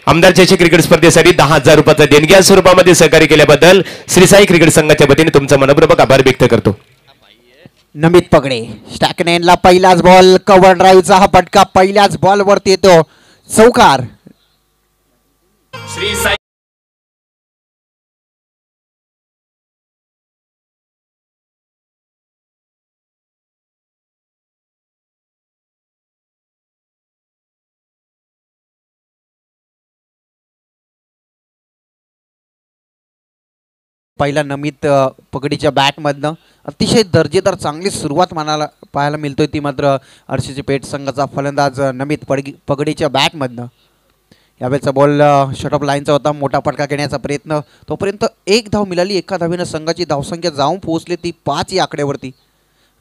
आमदार चषक क्रिकेट स्पर्धेसाठी 10,000 रुपयाचा देणग्या स्वरूपामध्ये सहकार्य केल्याबद्दल श्री साई क्रिकेट संघाच्या वतीने तुमचा मनपूर्वक आभार व्यक्त करतो. नमित पगडे स्टॅकनेनला पहिलाच बॉल कव्हर ड्राईव्हचा हा फटका पहिल्याच बॉल वरती येतो चौकार. श्री साई पहिला नमित पगडीच्या बॅटमधनं अतिशय दर्जेदार चांगली सुरुवात मनाला पाहायला मिळतोय ती मात्र आरसीसी पेठ संघाचा फलंदाज नमित पगडीच्या बॅटमधनं. यावेळेचा बॉल शटअप लाईनचा होता. मोठा फटका घेण्याचा प्रयत्न तोपर्यंत एक धाव मिळाली. एका धावेनं संघाची धावसंख्या जाऊन पोहोचली ती 5 या आकड्यावरती.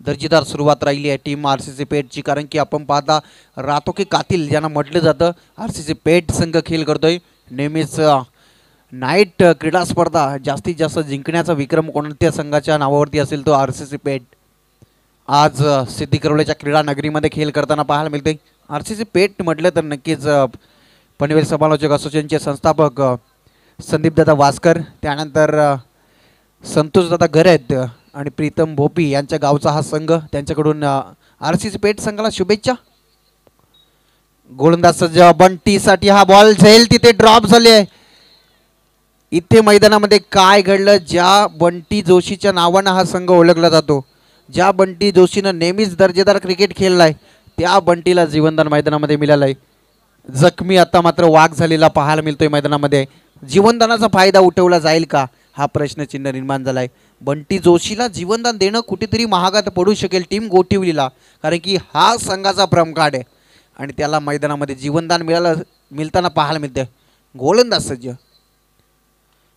दर्जेदार सुरुवात राहिली आहे टीम आरसीसी पेठची कारण की आपण पाहता रातो की कातील ज्यांना म्हटलं जातं आरसीसी पेठ संघ खेळ करतोय. नेहमीच नाईट क्रीडा स्पर्धा जास्तीत जास्त जिंकण्याचा विक्रम कोणत्या संघाच्या नावावरती असेल तो आरसीसी पेठ आज सिद्धी करवल्याच्या क्रीडा नगरीमध्ये खेळ करताना पाहायला मिळते. आरसीसी पेठ म्हटलं तर नक्कीच पनवेल समालोचक असोसिएशनचे संस्थापक संदीपदादा वास्कर, त्यानंतर संतोषदादा गरत आणि प्रीतम भोपी यांच्या गावचा हा संघ. त्यांच्याकडून आरसीसी पेठ संघाला शुभेच्छा. गोलंदाज सज्ज बंटीसाठी हा बॉल जाईल तिथे ड्रॉप झाले. इथे मैदानामध्ये काय घडलं? ज्या बंटी जोशीच्या नावानं हा संघ ओळखला जातो, ज्या बंटी जोशीनं नेहमीच दर्जेदार क्रिकेट खेळलाय त्या बंटीला जीवनदान मैदानामध्ये मिळालं आहे. जखमी आता मात्र वाघ झालेला पाहायला मिळतोय मैदानामध्ये. जीवनदानाचा फायदा उठवला जाईल का हा प्रश्नचिन्ह निर्माण झालाय. बंटी जोशीला जीवनदान देणं कुठेतरी महागात पडू शकेल टीम गोठिवलीला कारण की हा संघाचा भ्रम कार्ड आहे आणि त्याला मैदानामध्ये जीवनदान मिळताना पाहायला मिळते. गोलंदाज सज्ज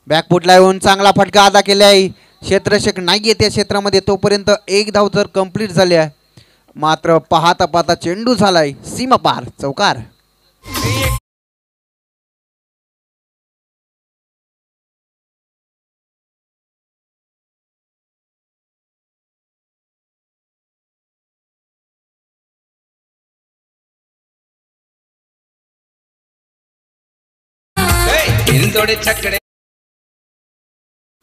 बॅकफुटला येऊन चांगला फटका अदा केला आहे. क्षेत्ररक्षक नाही आहे त्या क्षेत्रामध्ये तोपर्यंत एक धाव जर कंप्लीट झाली आहे मात्र पाहता पाहता चेंडू झालाय सीमा पार चौकार.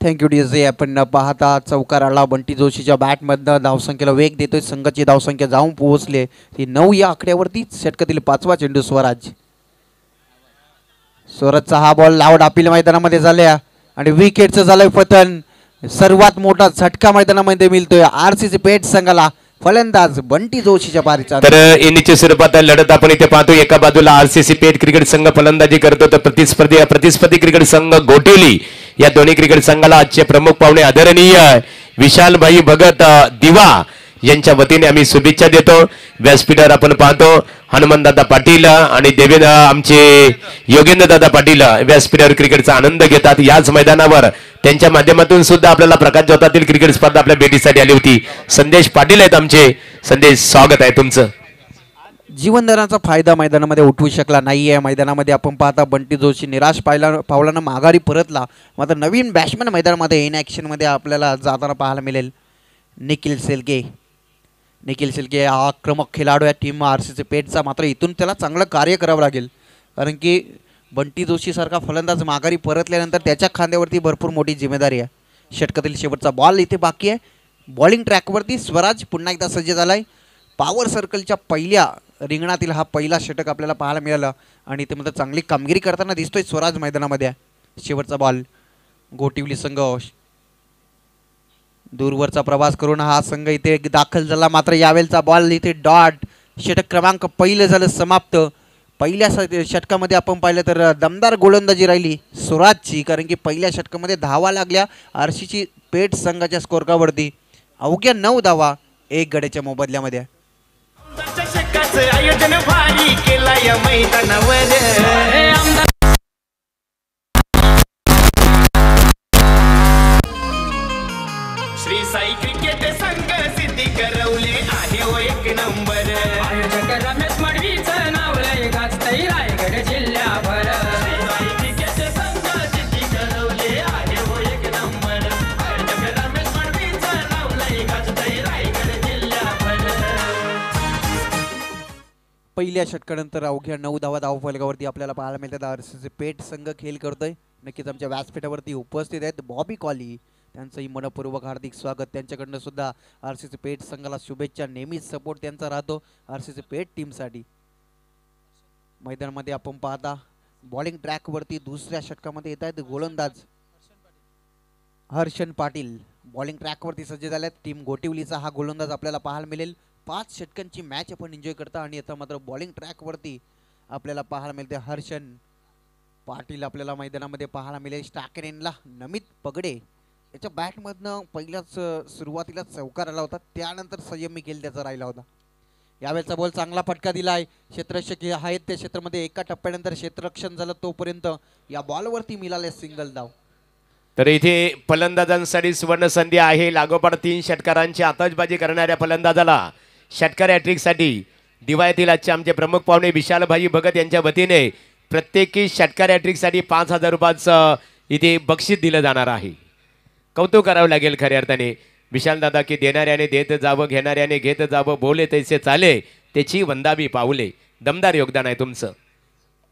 Thank you DJ. आपण पाहता चौकार आला बंटी जोशीच्या बॅटमधनं. धावसंख्येला वेग देतोय. संघाची धावसंख्या जाऊन पोहोचले ती 9 या आकड्यावरती. षटकातील 5वा चेंडू स्वराजचा हा बॉल लावड अपील मैदानामध्ये झाल्या आणि विकेटचं झालंय पतन. सर्वात मोठा झटका मैदानामध्ये मिळतोय आरसीसी पेठ संघाला. फलंदाज बंटी जोशीच्या पारीचा. तर इनिच्या स्वरूपात लढत आपण इथे पाहतो. एका बाजूला आरसीसी पेठ क्रिकेट संघ फलंदाजी करतो तर प्रतिस्पर्धी क्रिकेट संघ गोटेली या दोन्ही क्रिकेट संघाला आजचे प्रमुख पाहुणे आदरणीय विशालभाई भगत दिवा यांच्या वतीने आम्ही शुभेच्छा देतो. व्यासपीठावर आपण पाहतो हनुमंतदादा पाटील आणि देवेंद्र आमचे योगेंद्रदादा पाटील व्यासपीठावर क्रिकेटचा आनंद घेतात. याच मैदानावर त्यांच्या माध्यमातून सुद्धा आपल्याला प्रकाश जोतातील क्रिकेट स्पर्धा आपल्या भेटीसाठी आली होती. संदेश पाटील आहेत आमचे. संदेश, स्वागत आहे तुमचं. जीवनदानाचा फायदा मैदानामध्ये उठवू शकला नाहीये. मैदानामध्ये आपण पाहता बंटी जोशी निराश पावलानं माघारी परतला. मात्र नवीन बॅट्समॅन मैदानामध्ये इन ॲक्शनमध्ये आपल्याला जाताना पाहायला मिळेल. निखिल शेलके हा आक्रमक खेळाडू आहे टीम आरसीसी पेठचा. मात्र इथून त्याला चांगलं कार्य करावं लागेल कारण की बंटी जोशीसारखा फलंदाज माघारी परतल्यानंतर त्याच्या खांद्यावरती भरपूर मोठी जिम्मेदारी आहे. षटकातील शेवटचा बॉल इथे बाकी आहे. बॉलिंग ट्रॅकवरती स्वराज पुन्हा एकदा सज्ज झालाय. पॉवर सर्कलच्या पहिल्या रिंगणातील हा पहिला षटक आपल्याला पाहायला मिळाला आणि इथे मात्र चांगली कामगिरी करताना दिसतोय स्वराज मैदानामध्ये. शेवटचा बॉल गोटिवली संघ दूरवरचा प्रवास करून हा संघ इथे दाखल झाला. मात्र यावेळेचा बॉल इथे डॉट. षटक क्रमांक पहिलं झालं समाप्त. पहिल्या षटकामध्ये आपण पाहिलं तर दमदार गोलंदाजी राहिली स्वराजची कारण की पहिल्या षटकामध्ये धावा लागल्या आरसीसी पेठ संघाच्या स्कोरकावरती. अवघ्या 9 धावा 1 गड्याच्या मोबदल्यामध्ये. आयोजन भारी केला या मैदानावर. श्री साई क्रिकेट संघ सिद्धी करवले आहे ओ 1 नंबर. आयोजक रमेश मडवीचं नाव लय गाजतंय रायगड जिल्ह्याभर. श्री साई क्रिकेट संघ सिद्धी करवले आहे ओ 1 नंबर. आयोजक रमेश मडवीचं नाव लय गाजतंय रायगड जिल्ह्याभर. पहिल्या षटकानंतर अवघ्या 9 धावा धावफलकावरती आपल्याला पाहायला मिळतात. आरसीसी पेठ संघ खेळ करतोय. नक्कीच आमच्या व्यासपीठावरती उपस्थित आहेत बॉबी कॉली, त्यांचंही मनपूर्वक हार्दिक स्वागत. त्यांच्याकडनं सुद्धा आरसीसी पेठ संघाला शुभेच्छा. नेहमीच सपोर्ट त्यांचा राहतो आरसीसी पेठ टीमसाठी. मैदानामध्ये आपण पाहता बॉलिंग ट्रॅकवरती दुसऱ्या षटकामध्ये येत आहेत गोलंदाज हर्षन पाटील. बॉलिंग ट्रॅकवरती सज्ज झाल्यात. टीम गोटिवलीचा हा गोलंदाज आपल्याला पाहायला मिळेल. 5 षटकांची मॅच आपण एन्जॉय करता आणि आता मात्र बॉलिंग ट्रॅकवरती आपल्याला पाहायला मिळते हर्षन पाटील. आपल्याला मैदानामध्ये पाहायला मिळेल. स्टाकेनेनला नमित पगडे याच्या बॅटमधनं पहिल्याच सुरुवातीला चौकार आला होता, त्यानंतर संयमी खेळ त्याचा राहिला होता. यावेळेचा बॉल चांगला फटका दिलाय. क्षेत्ररक्षक आहेत त्या क्षेत्रामध्ये एका टप्प्यानंतर क्षेत्ररक्षण झालं तोपर्यंत या बॉलवरती मिळाले सिंगल धाव. तर इथे फलंदाजांसाठी सुवर्ण संधी आहे. लागोपाठ 3 षटकारांची आतषबाजी करणाऱ्या फलंदाजाला षटकार हॅट्रिकसाठी दिवाळीतील आजचे आमचे प्रमुख पाहुणे विशालभाई भगत यांच्या वतीने प्रत्येकी षटकार हॅट्रिकसाठी 5,000 रुपयाचं इथे बक्षीस दिलं जाणार आहे. कौतुक करावं लागेल खऱ्या अर्थाने विशाल दादा की देणाऱ्याने देत जावं, घेणाऱ्याने घेत जावं, बोले तैसे चाले त्याची वंदावी पाऊले. दमदार योगदान आहे तुमचं.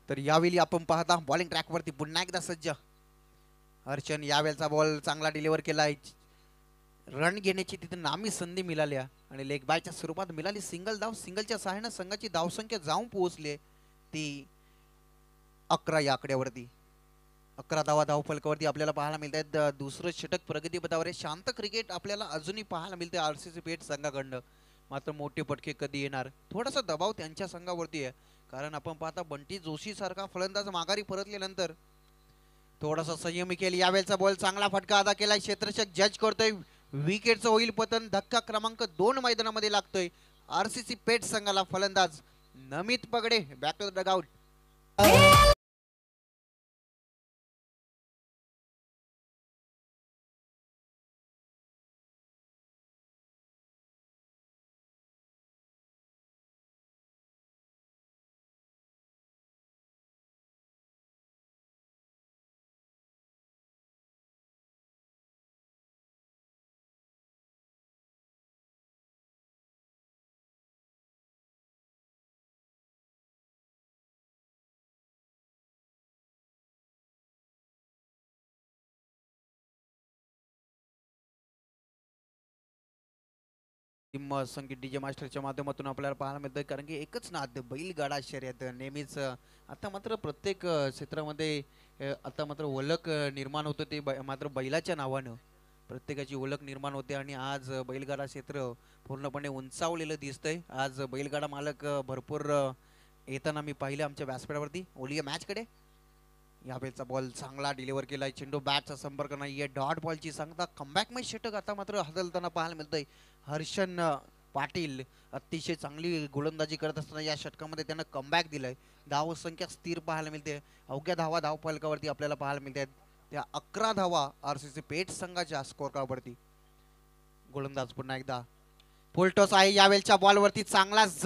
तर यावेळी आपण पाहता बॉलिंग ट्रॅकवरती पुन्हा एकदा सज्ज हर्षन. यावेळेचा बॉल चांगला डिलिव्हर केलाय. रन घेण्याची तिथे नामी संधी मिळाली आणि लेग बायच्या स्वरूपात मिळाली सिंगल धाव. सिंगलच्या सहाय्याने संघाची धावसंख्या जाऊन पोहोचली ती 11 या आकड्यावरती. 11 धावा धावफलकावरती आपल्याला पाहायला मिळतात. दुसरं षटक प्रगतीपथावर आहे. शांत क्रिकेट आपल्याला अजूनही पाहायला मिळते आरसीसी पेठ संघाकडनं. मात्र मोठे पटके कधी येणार, थोडासा दबाव त्यांच्या संघावरती आहे. कारण आपण पाहता बंटी जोशी सारखा फलंदाज माघारी परतल्यानंतर थोडासा संयमी खेळ. यावेळेचा बॉल चांगला फटका अदा केलाय. क्षेत्ररक्षक जज करतोय. विकेटचं होईल पतन. धक्का क्रमांक 2 मैदानामध्ये लागतोय आरसीसी पेठ संघाला. फलंदाज Namit Pagade back to the dugout. संगीत डीजे मास्टरच्या माध्यमातून आपल्याला पाहायला मिळतं. कारण की एकच नाद बैलगाडा शर्यत नेहमीच. आता मात्र प्रत्येक क्षेत्रामध्ये आता मात्र ओळख निर्माण होतं ते मात्र बैलाच्या नावानं प्रत्येकाची ओळख निर्माण होते. आणि आज बैलगाडा क्षेत्र पूर्णपणे उंचावलेलं दिसतंय. आज बैलगाडा मालक भरपूर येताना मी पाहिलं आमच्या व्यासपीठावरती. ओलिया मॅचकडे यावेळेचा बॉल चांगला डिलिव्हर केलाय. चेंडू बॅटचा संपर्क नाहीये. डॉट बॉलची सांगता कमबॅक मॅच षटक आता मात्र हदलताना पाहायला मिळतंय. हर्षन पाटील अतिशय चांगली गोलंदाजी करत असताना या षटकामध्ये त्यानं कमबॅक दिलंय. धाव संख्या स्थिर पाहायला मिळते. अवघ्या धावा धावफलकावरती आपल्याला पाहायला मिळतात. त्या 11 धावा आरसीसी पेठ संघाच्या स्कोर कार्डवरती. गोलंदाज पुन्हा एकदा फुलटॉस आहे. यावेळच्या बॉलवरती चांगलाच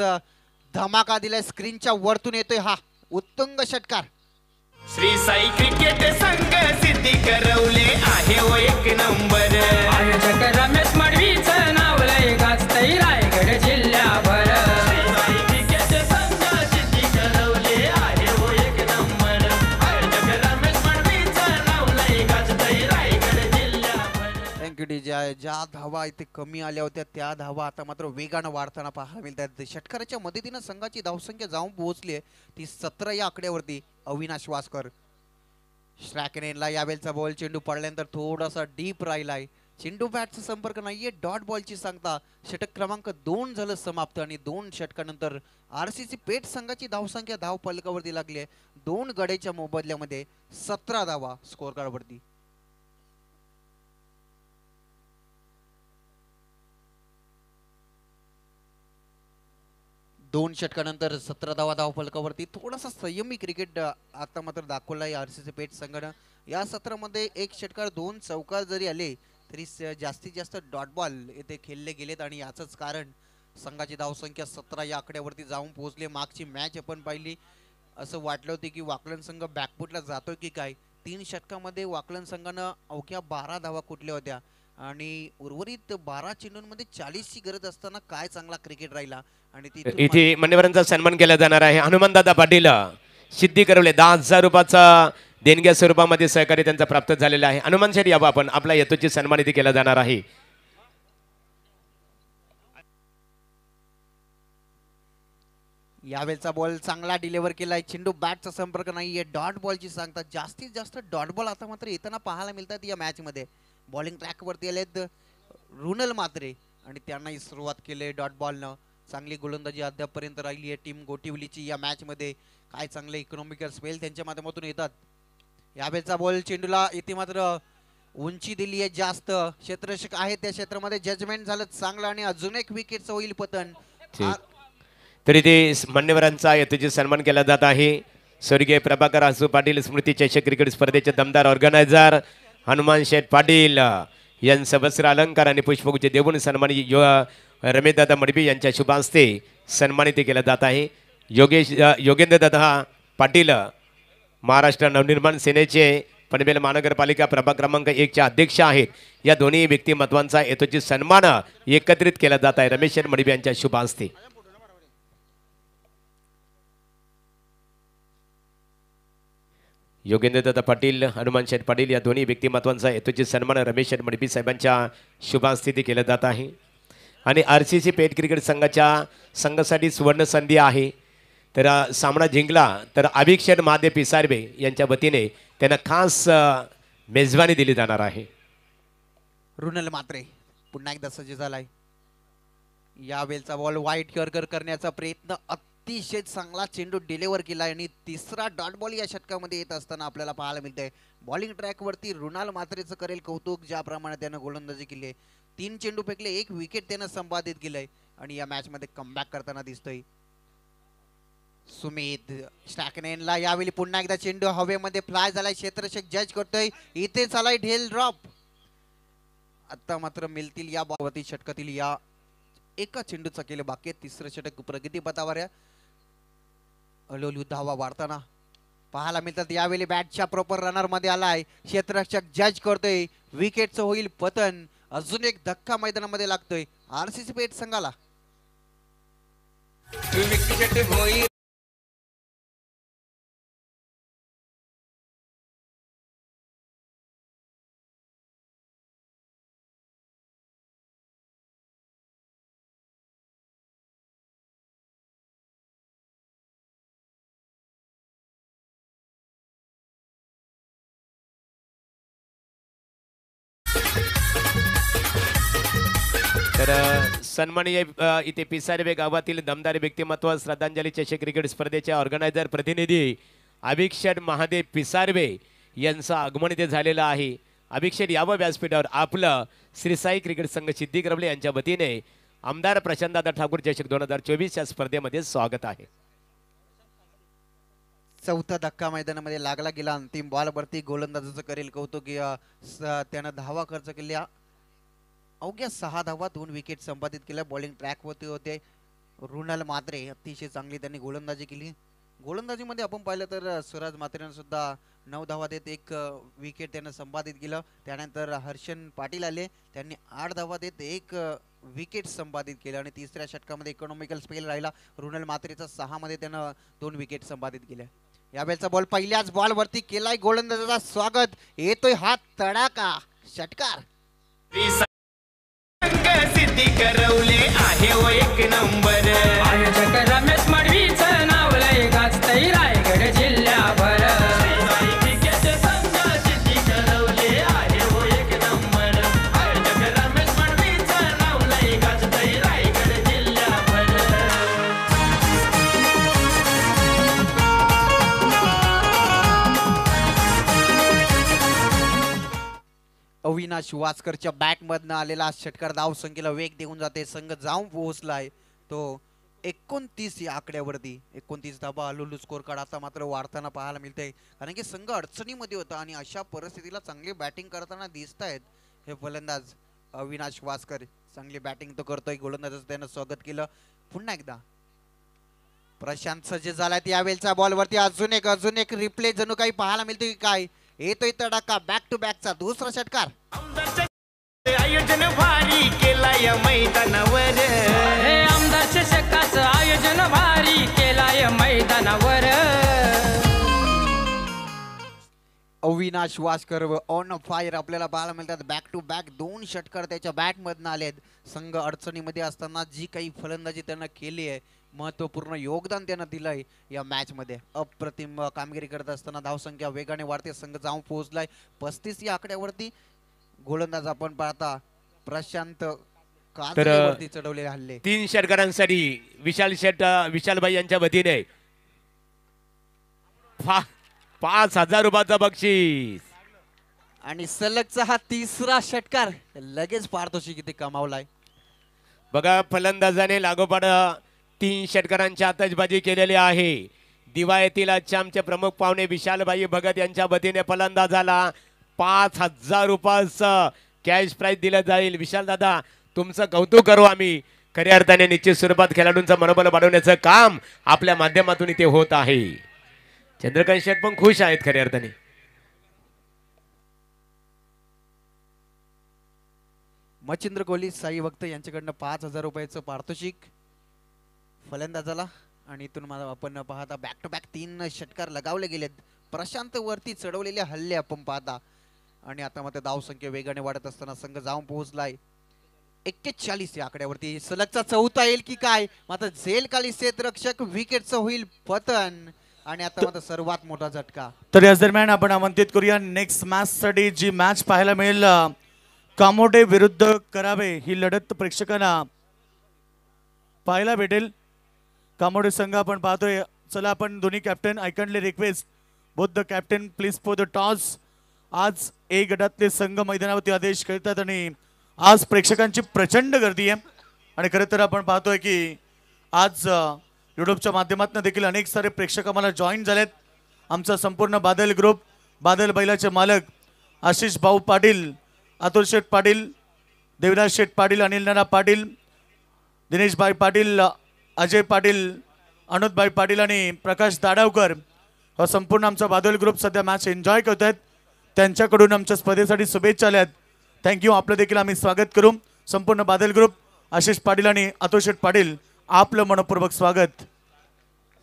धमाका दिलाय. स्क्रीनच्या वरतून येतोय हा उत्तुंग षटकार. श्री साई क्रिकेट संघ सिद्धी करवले आहे ओ 1 नंबर. आयोजक रमेश मडवीचं नाव लय गाजतंय रायगड जिल्ह्याभर. श्री साई क्रिकेट संघ सिद्धी करवले आहे ओ 1 नंबर. आयोजक रमेश मडवीचं नाव लय गाजतंय रायगड जिल्ह्याभर. Thank you DJ. ज्या धावा इथे कमी आल्या होत्या त्या धावा आता मात्र वेगानं वाढताना पाहायला मिळतात. षटकाराच्या मदतीनं संघाची धावसंख्या जाऊन पोहोचली आहे ती 17 या आकड्यावरती. अविनाश वासकर स्ट्रॅकेनेनला यावेळचा बॉल चेंडू पडल्यानंतर थोडासा डीप राहिलाय. चेंडू बॅटचा संपर्क नाहीये. डॉट बॉलची सांगता षटक क्रमांक 2 झालं समाप्त. आणि 2 षटकानंतर आरसीसी पेठ संघाची धावसंख्या धाव फलकावरती लागली आहे. 2 गड्याच्या मोबदल्यामध्ये 17 धावा स्कोर कार्डवरती. दोन षटकानंतर 17 धावा धाव फलकावरती. थोडासा संयमी क्रिकेट आता मात्र दाखवला आहे आरसीसी पेठ संघानं. या सत्रामध्ये 1 षटकार 2 चौकार जरी आले तरी जास्तीत जास्त डॉट बॉल येथे खेळले गेलेत. आणि याचंच कारण संघाची धावसंख्या 17 या आकड्यावरती जाऊन पोहोचली. मागची मॅच आपण पाहिली असं वाटलं होतं की वाकलन संघ बॅकफुटला जातोय की काय. 3 षटकामध्ये वाकलन संघानं अवघ्या 12 धावा कुठल्या होत्या आणि उर्वरित 12 चेंडूंमध्ये 40 ची गरज असताना काय चांगला क्रिकेट राहिला आणि इथे मान्यवरांचा सन्मान केला जाणार आहे. हनुमानदादा पाटील सिद्धी करवले 10,000 रुपयाचा देणग्या स्वरूपामध्ये सहकार्य त्यांचा प्राप्त झालेला आहे. हनुमान शेठ यावं आपण आपला यथोचित सन्मान इथे केला जाणार आहे. यावेळचा बॉल चांगला डिलिव्हर केलाय. चेंडू बॅटचा संपर्क नाहीये. डॉट बॉलची सांगतात. जास्तीत जास्त डॉट बॉल आता मात्र येताना पाहायला मिळतात या मॅच मध्ये. बॉलिंग ट्रॅक वरती आलेत रुनल मात्रे आणि त्यांनाही सुरुवात केली डॉट बॉलनं. चांगली गोलंदाजी अद्यापपर्यंत राहिली आहे टीम गोटिवलीची या मॅच मध्ये. काय चांगले इकॉनॉमिकल स्पेल त्यांच्या माध्यमातून येतात. यावेळचा बॉल चेंडूला इथे मात्र उंची दिली आहे जास्त. क्षेत्ररक्षक आहे त्या क्षेत्रामध्ये जजमेंट झालं चांगलं आणि अजून एक विकेटचं होईल पतन. तरी ते मान्यवरांचा यथोचित सन्मान केला जात आहे. स्वर्गीय प्रभाकर आसू पाटील स्मृती चषक क्रिकेट स्पर्धेचे दमदार ऑर्गनायझर हनुमान शेठ पाटील यांचं वस्त्र अलंकार आणि पुष्पगुच्छ देऊन सन्मानित रमेशदादा मडबी यांच्या शुभ हस्ते सन्मानित केलं जात आहे. योगेंद्रदादा पाटील महाराष्ट्र नवनिर्माण सेनेचे पनवेल महानगरपालिका प्रभाग क्रमांक 1 चे अध्यक्ष आहेत. या दोन्ही व्यक्तिमत्वांचा यथोचित सन्मान एकत्रित केला जात आहे रमेश मडबी यांच्या शुभ हस्ते. योगेंद्रदादा पाटील हनुमान शेठ पाटील या दोन्ही व्यक्तिमत्वांचा यथोचित सन्मान रमेश मडबी साहेबांच्या शुभास्थिती केला जात आहे. आणि RCC पेट क्रिकेट संघाच्या संघासाठी सुवर्ण संधी आहे. तर सामना जिंकला तर अभिक्षण महादेव पिसारबे यांच्या वतीने त्यांना खास मेजवानी दिली जाणार आहे. रुनल मात्रे पुन्हा एकदा सज्ज झालाय. यावेळचा बॉल वाईट यॉर्कर करण्याचा प्रयत्न. अतिशय चांगला चेंडू डिलिव्हर केला आणि तिसरा डॉट बॉल या षटकामध्ये येत असताना आपल्याला पाहायला मिळतंय. बॉलिंग ट्रॅक वरती रुणाल मात्रेचं करेल कौतुक. ज्याप्रमाणे त्यानं गोलंदाजी केली आहे. 3 चेंडू फेकले 1 विकेट त्यानं संपादित केलंय आणि या मॅच मध्ये कमबॅक करताना दिसतोय. सुमित स्टॅकनेनला यावेळी पुन्हा एकदा चेंडू हवेमध्ये फ्लाय झालाय. क्षेत्ररक्षक जज करतोय. इथे चालाय ढेल ड्रॉप. आता मात्र मिळतील या बॉलवरती षटकातील या एका चेंडूचा केलं बाकी. तिसरं षटक प्रगती पथावर आहे. अलोलू धावा वाढताना पाहायला मिळतात. यावेळी बॅटच्या प्रॉपर रनर मध्ये आलाय. क्षेत्ररक्षक जज करतोय. विकेटचं होईल पतन. अजून एक धक्का मैदानामध्ये लागतोय RCC पेट संघाला. तर सन्माननीय इथे पिसारबे गावातील दमदार व्यक्तिमत्व श्रद्धांजली चषक क्रिकेट स्पर्धेचे ऑर्गनायझर प्रतिनिधी अभिक्षण महादेव पिसारबे यांचं आगमन इथे झालेलं आहे. अभिक्षण यावं व्यासपीठावर. आपलं श्री साई क्रिकेट संघ सिद्धी करवले यांच्या वतीने आमदार प्रशांतदादा ठाकूर चषक 2024 या स्पर्धेमध्ये स्वागत आहे. चौथा धक्का मैदानामध्ये लागला गेला. अंतिम बॉल वरती गोलंदाजाचं करेल कौतुक. त्यानं धावा खर्च केल्या. अवघ्या 6 धावा 2 विकेट संपादित केल्या. बॉलिंग ट्रॅक वरती होते रुणाल मात्रे. अतिशय चांगली त्यांनी गोलंदाजी केली. गोलंदाजीमध्ये आपण पाहिलं तर स्वराज मात्रेनं सुद्धा 9 धावा देत 1 विकेट त्यानं संपादित केलं. त्यानंतर हर्षन पाटील आले. त्यांनी 8 धावा देत 1 विकेट संपादित केलं आणि तिसऱ्या षटकामध्ये इकॉनॉमिकल स्पेल राहिला रुणाल मात्रेचा. 6 मध्ये त्यानं 2 विकेट संपादित केल्या. यावेळचा बॉल पहिल्याच बॉल वरती केलाय गोलंदाजाचा. स्वागत. येतोय हात तडाका षटकार. सिद्धी करवले आहे ओ एक नंबर. आयोजक रमेश मडवीचं नाव लय गाजतंय रायगड जिल्ह्याभर. क्रिकेट संघ सिद्धी करवले आहे ओ एक नंबर. आयोजक रमेश मडवीचं नाव लय गाजतंय रायगड जिल्ह्याभर. अविनाश वासकरच्या बॅट मधनं आलेला षटकार धाव संख्येला वेग देऊन जाते. संघ जाऊन पोहोचलाय तो 29 या आकड्यावरती. 29 धाबा अलोलू स्कोर कार्ड आता मात्र वाढताना पाहायला मिळतंय. कारण की संघ अडचणीमध्ये होता आणि अशा परिस्थितीला चांगली बॅटिंग करताना दिसत आहेत हे फलंदाज अविनाश वासकर. चांगली बॅटिंग तो करतोय. गोलंदाजाचं त्यानं स्वागत केलं. पुन्हा एकदा प्रशांत सज्ज झालाय. यावेळच्या बॉल वरती अजून एक रिप्ले जणू काही पाहायला मिळतोय की काय. येतोय तडाका. बॅक टू बॅकचा दुसरा षटकार. आयोजन भारी केलाय मैदानावर हे आमदार चषकाचं आयोजन भारी केलाय मैदानावर अविनाश वासकर ऑन फायर आपल्याला पाहायला मिळतात. बॅक टू बॅक 2 षटकार त्याच्या बॅटमधनं आलेत. संघ अडचणीमध्ये असताना जी काही फलंदाजी त्यांना केली आहे, महत्त्वपूर्ण योगदान त्यांना दिलंय या मॅच मध्ये. अप्रतिम कामगिरी करत असताना धावसंख्या वेगाने वाढते. संघ जाऊन पोहोचलाय 35 या आकड्यावरती. गोलंदाज आपण पाहता प्रशांत काजलेवरती चढवलेले हल्ले. 3 षटकारांसाठी विशालभाई यांच्या वतीने 5,000 रुपयाचा बक्षीस आणि सलगचा हा 3रा षटकार लगेच पारितोषिक किती कमावलाय बघा. फलंदाजाने लागोपाठ 3 षटकारांची आतषबाजी केलेली आहे. दिवा येथील आजचे आमचे प्रमुख पाहुणे विशालभाई भगत यांच्या वतीने फलंदाजाला 5,000 रुपयाचं कॅश प्राइज दिलं जाईल. विशाल दादा तुमचं कौतुक करू आम्ही. खऱ्या अर्थाने निश्चित स्वरूपात खेळाडूंचं मनोबल वाढवण्याचं काम आपल्या माध्यमातून इथे होत आहे. चंद्रकांत शेठ पण खुश आहेत खऱ्या अर्थाने. मच्छिंद्र कोहली साई भक्त यांच्याकडनं 5,000 रुपयाचं पारितोषिक फलंदाजाला. आणि इथून आपण पाहता बॅक टू बॅक 3 षटकार लगावले गेलेत. प्रशांत वरती चढवलेले हल्ले आपण पाहता. आणि आता मात्र धावसंख्या वेगाने वाढत असताना संघ जाऊन पोहोचलाय 41 या आकड्यावरती. सलगचा 4था येईल की काय, मात्र झेल खाली क्षेत्ररक्षक विकेटचं होईल पतन. आणि आता मात्र सर्वात मोठा झटका. तर याच दरम्यान आपण आमंत्रित करूया नेक्स्ट मॅच साठी. जी मॅच पाहायला मिळेल कामोडे विरुद्ध करावे ही लढत प्रेक्षकांना पाहायला भेटेल. कामोडे संघ आपण पाहतोय. चला आपण दोन्ही captain I kindly request both the captain please for the toss. आज ए गटातले संघ मैदानावरती आदेश खेळतात आणि आज प्रेक्षकांची प्रचंड गर्दी आहे. आणि खरं तर आपण पाहतोय की आज युट्यूबच्या माध्यमातून देखील अनेक सारे प्रेक्षक आम्हाला जॉईन झालेत. आमचा संपूर्ण बादल ग्रुप, बादल बैलाचे मालक आशिष भाऊ पाटील, अतुल शेठ पाटील, देवराज शेठ पाटील, अनिल नाना पाटील, दिनेश भाई पाटील, अजय पाटील, अनुजभाई पाटील आणि प्रकाश दाडावकर हा संपूर्ण आमचा बादल ग्रुप सध्या मॅच एन्जॉय करत आहेत. त्यांच्याकडून आमच्या स्पर्धेसाठी शुभेच्छा आल्यात. थँक्यू. आपलं देखील आम्ही स्वागत करू. संपूर्ण बादल ग्रुप, आशिष पाटील आणि अतुल शेठ पाटील आपलं मनपूर्वक स्वागत.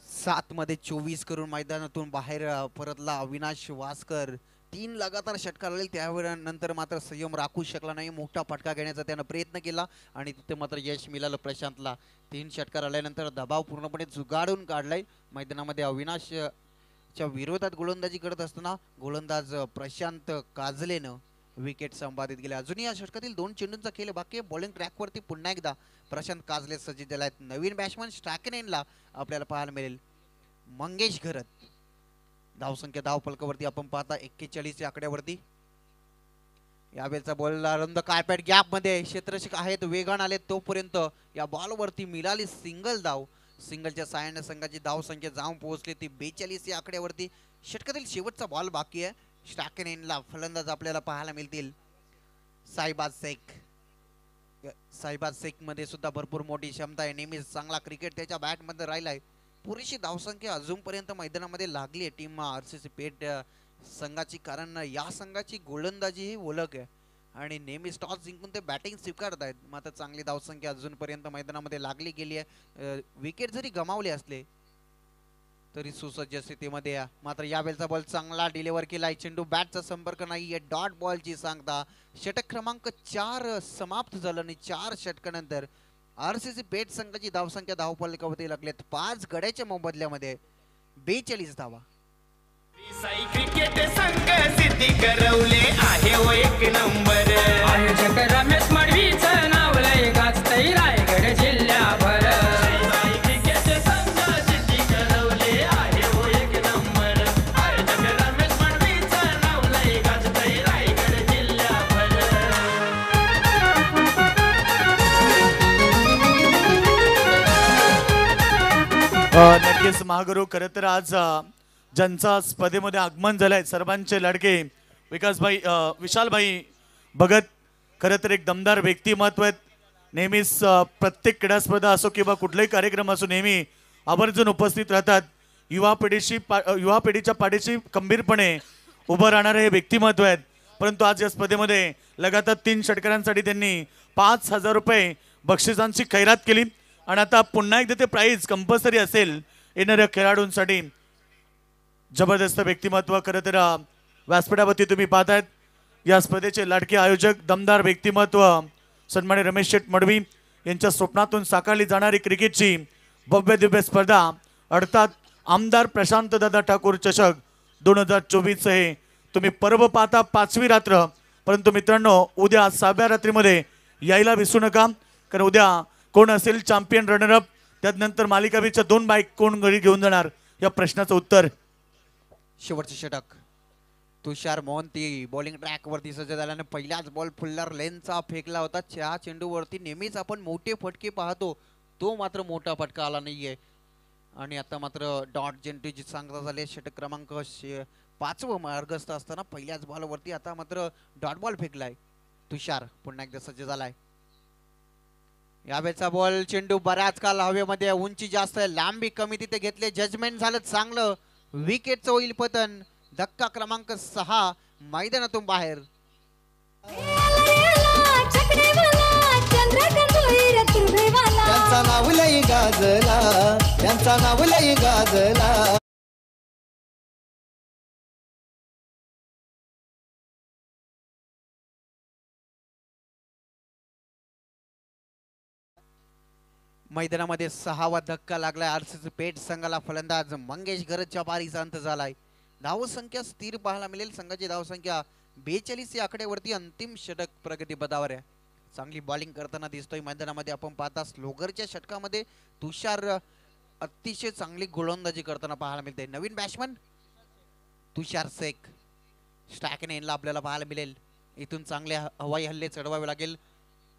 7 मध्ये 24 करून मैदानातून बाहेर परतला अविनाश वासकर. 3 लगातार षटकार आले. त्यानंतर मात्र संयम राखू शकला नाही. मोठा फटका घेण्याचा त्यानं प्रयत्न केला आणि तिथे मात्र यश मिळालं प्रशांतला. 3 षटकार आल्यानंतर दबाव पूर्णपणे जुगाडून काढलाय. मैदानामध्ये अविनाशच्या विरोधात गोलंदाजी करत असताना गोलंदाज प्रशांत काजलेनं विकेट संपादित केले. अजूनही या षटकातील 2 चेंडूंचा खेळ बाकी आहे. बॉलिंग ट्रॅकवरती पुन्हा एकदा प्रशांत काजले सज्ज झाले आहेत. नवीन बॅट्समन स्ट्रायकनेनला आपल्याला पाहायला मिळेल मंगेश घरत. धावसंख्या धावफलकावरती आपण पाहता 41 या आकड्यावरती. यावेळचा बॉल रुंद कार्पेट गॅप मध्ये क्षेत्ररक्षक आहेत, वेगान आले. तोपर्यंत या बॉलवरती मिळाली सिंगल धाव. सिंगलच्या साहाय्याने संघाची धावसंख्या जाऊन पोहोचली ती 42 या आकड्यावरती. षटकातील शेवटचा बॉल बाकी आहे. स्ट्रायकनेनला फलंदाज आपल्याला पाहायला मिळतील साईबाज शेख. साईबाज शेख मध्ये सुद्धा भरपूर मोठी क्षमता आहे. नेहमीच चांगला क्रिकेट त्याच्या बॅट मध्ये राहिलाय. पुरेशी धावसंख्या अजूनपर्यंत मैदानामध्ये लागली आहे टीम आरसीसी पेठ संघाची. कारण या संघाची गोलंदाजी ही ओळख आहे आणि नेहमी टॉस जिंकून ते बॅटिंग स्वीकारत आहेत. मात्र चांगली धावसंख्या अजूनपर्यंत मैदानामध्ये लागली गेली आहे. विकेट जरी गमावले असले तरी सुसज्ज स्थितीमध्ये. मात्र यावेळचा बॉल चांगला डिलिव्हर केलाय. चेंडू बॅटचा संपर्क नाहीये. डॉट बॉलची सांगता. षटक क्रमांक 4 समाप्त झालं आणि 4 षटकानंतर आरसीसी पेठ संघाची धावसंख्या धावफलकावरती लागलेत 5 गड्याच्या मोबदल्यामध्ये 42 धावा. साई क्रिकेट संघ सिद्धी करवले आहे ओ 1 नंबर. आयोजक रमेश मडवीचं नाव लय गाजतंय रायगड जिल्ह्याभर. साई क्रिकेट संघ सिद्धी करवले आहे ओ 1 नंबर. आयोजक रमेश मडवीचं नाव लय गाजतंय रायगड जिल्ह्याभर. नक्कीच महागुरु. खरं तर आज ज्यांचा स्पर्धेमध्ये आगमन झालंय सर्वांचे लाडके विशालभाई भगत खरं तर एक दमदार व्यक्तिमत्व आहेत. नेहमीच प्रत्येक क्रीडा स्पर्धा असो किंवा कुठलाही कार्यक्रम असो नेहमी आवर्जून उपस्थित राहतात. युवा पिढीच्या पाठीशी खंबीरपणे उभं राहणारे हे व्यक्तिमत्व आहेत. परंतु आज या स्पर्धेमध्ये लगातार 3 षटकारांसाठी त्यांनी 5,000 रुपये बक्षिसांची खैरात केली आणि आता पुन्हा एकदा ते प्राइज कंपल्सरी असेल येणाऱ्या खेळाडूंसाठी. जबरदस्त व्यक्तिमत्व. खरं तर व्यासपीठावरती तुम्ही पाहतायत या स्पर्धेचे लाडके आयोजक दमदार व्यक्तिमत्व सन्मान्य रमेश शेठ मडवी यांच्या स्वप्नातून साकारली जाणारी क्रिकेटची भव्य दिव्य स्पर्धा अर्थात आमदार प्रशांत दादा ठाकूर चषक 2024 हे तुम्ही पर्व पाहता 5वी रात्र. परंतु मित्रांनो उद्या 6व्या रात्रीमध्ये यायला विसरू नका, कारण उद्या कोण असेल चॅम्पियन रनरअप, त्यानंतर मालिकावीरच्या 2 बाईक कोण घरी घेऊन जाणार या प्रश्नाचं उत्तर. शेवटचे षटक. तुषार मोहंती बॉलिंग ट्रॅक वरती सज्ज झाल्याने पहिलाच बॉल फुल्लर लेनचा फेकला होता. त्या चेंडूवरती नेहमीच आपण मोठे फटके पाहतो, तो मात्र मोठा फटका आला नाहीये. आणि आता मात्र डॉट जेंटीची सांगता झाली. षटक क्रमांक 5वं मार्गस्थ असताना पहिल्याच बॉलवरती आता मात्र डॉट बॉल फेकलाय. तुषार पुन्हा एकदा सज्ज झालाय. यावेळेचा बॉल चेंडू बऱ्याच काल हवेमध्ये, उंची जास्त आहे, लांबी कमी, तिथे घेतले. जजमेंट झालं चांगलं. विकेटचं होईल पतन. धक्का क्रमांक 6 मैदानातून बाहेर. त्यांचा नाव लई गाजला, त्यांचा नाव लई गाजला. मैदानामध्ये 6वा धक्का लागलाय. आरसीसी पेठ संघाला. फलंदाज मंगेश गरजच्या पारीचा अंत झालाय. धावसंख्या स्थिर पाहायला मिळेल. संघाची धावसंख्या 42 या आकड्यावरती. अंतिम षटक प्रगतीपथावर आहे. चांगली बॉलिंग करताना दिसतोय मैदानामध्ये. आपण पाहता स्लोगरच्या षटकामध्ये तुषार अतिशय चांगली गोलंदाजी करताना पाहायला मिळते. नवीन बॅट्समन तुषार शेख स्ट्रायक एंडला आपल्याला पाहायला मिळेल. इथून चांगले हवाई हल्ले चढवावे लागेल.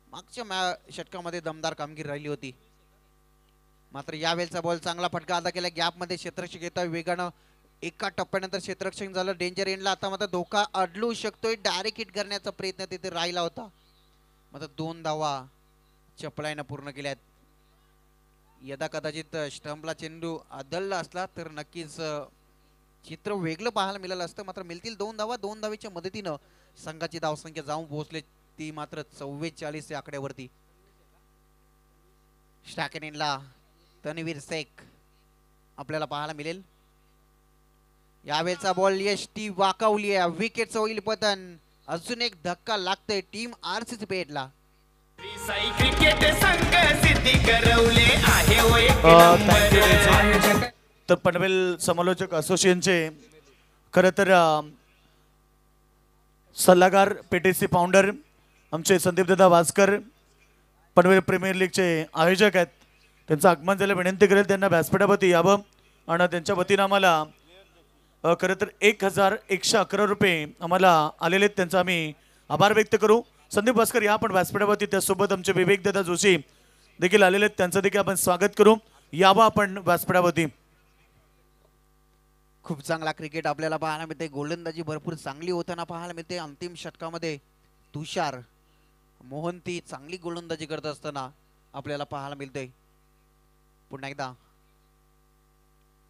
मागच्या षटकामध्ये दमदार कामगिरी राहिली होती. मात्र यावेळेचा बॉल चांगला फटका अदा केला. गॅपमध्ये क्षेत्ररक्षक येतोय वेगानं. एका टप्प्यानंतर क्षेत्ररक्षक झालं. डेंजर एंडला आता मात्र धोका अडलू शकतोय. डायरेक्ट हिट करण्याचा प्रयत्न तिथे राहिला होता. मात्र 2 धावा चपळाईनं पूर्ण केल्यात. यदा कदाचित स्टंपला चेंडू आदळला असला तर नक्कीच चित्र वेगळं पाहायला मिळालं असतं. मात्र मिळतील 2 धावा. 2 धावेच्या मदतीनं संघाची धावसंख्या जाऊन पोहोचले ती मात्र 44 या आकड्यावरती. स्ट्रायकनेनला तनवीर शेख आपल्याला पाहायला मिळेल. यावेळेचा बॉल यष्टी वाकावली आहे. विकेटचं होईल पतन. अजून एक धक्का लागतोय टीम आरसीसी पेठला. श्री साई क्रिकेट संघ सिद्धी करवले आहे ओ एक नंबर. तर पनवेल समालोचक असोसिएशनचे खरं तर सल्लागार पेटेसी फाउंडर आमचे संदीपदादा वासकर पनवेल प्रीमियर लीगचे आयोजक आहेत. त्यांचं आगमन झालं. विनंती करेल त्यांना व्यासपीठावरती यावं आणि त्यांच्या वतीनं आम्हाला खरं तर 1,111 रुपये आम्हाला आलेले आहेत. त्यांचा आम्ही आभार व्यक्त करू. संदीप वासकर या आपण व्यासपीठावरती. त्यासोबत आमचे विवेकदादा जोशी देखील आलेले आहेत. त्यांचं देखील आपण स्वागत करू. यावं आपण व्यासपीठावरती. खूप चांगला क्रिकेट आपल्याला पाहायला मिळते. गोलंदाजी भरपूर चांगली होताना पाहायला मिळते. अंतिम षटकामध्ये तुषार मोहंती चांगली गोलंदाजी करत असताना आपल्याला पाहायला मिळते. पुन्हा एकदा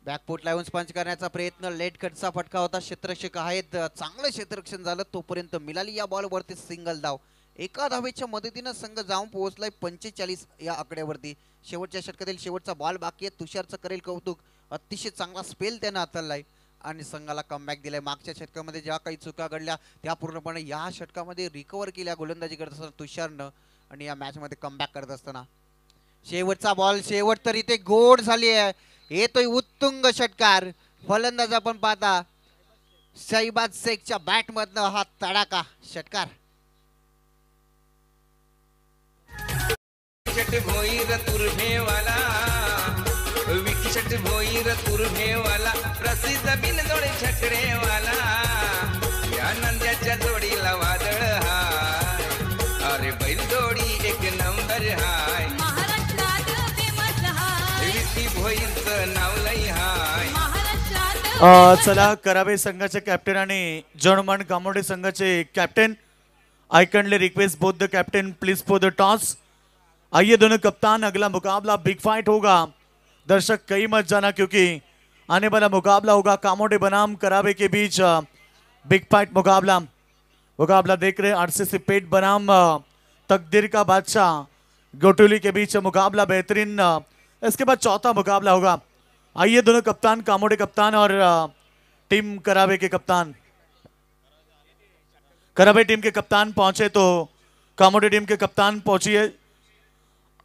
बॅकफूट लावून स्पंच करण्याचा प्रयत्न. लेट कटचा फटका होता. क्षेत्ररक्षक आहेत. चांगलं क्षेत्ररक्षण झालं. तोपर्यंत मिळाली या बॉलवरती सिंगल धाव. एका धावेच्या मदतीनं संघ जाऊन पोहोचलाय 45 या आकड्यावरती. शेवटच्या षटकातील शेवटचा बॉल बाकी आहे. तुषारचं करेल कौतुक. अतिशय चांगला स्पेल त्यानं हाताळलाय आणि संघाला कमबॅक दिलाय. मागच्या षटकामध्ये ज्या काही चुका घडल्या त्या पूर्णपणे या षटकामध्ये रिकव्हर केल्या गोलंदाजी करत असताना तुषारनं आणि या मॅचमध्ये कमबॅक करत असताना. शेवटचा बॉल. शेवट तर इथे गोड झाली आहे. येतोय उत्तुंग षटकार. फलंदाज आपण पाहता शहबाज शेखच्या बॅट मधनं हा तडाका षटकार. भोईर तुर्भेवाला विकट भोईर तुर्भेवाला प्रसिद्ध बिनजोड छकडेवाला या नंद्याच्या जोडीला वादळ हाय. अरे बैल जोडी एक नंबर हाय. विकी भोईरचं नाव लई हाय. चला करावे संघाचे कॅप्टन आणि जनमान कामोडे संघाचे captain. I kindly request both the captain please for the toss. आइए दोनों कप्तान, अगला मुकाबला बिग फाइट होगा. दर्शक कहीं मत जाना क्योंकि आने वाला मुकाबला होगा कामोडे बनाम करावे के बीच बिग फाइट मुकाबला. मुकाबला देख रहे आरसीसी पेट बनाम तकदीर का बादशाह गोटुली के बीच मुकाबला बेहतरीन। इसके बाद चौथा मुकाबला होगा। आइए दोनों कप्तान, कामोडे कप्तान और टीम करावे के कप्तान, करावे टीम के कप्तान पहुंचे तो कामोडे टीम के कप्तान पहुंचिए।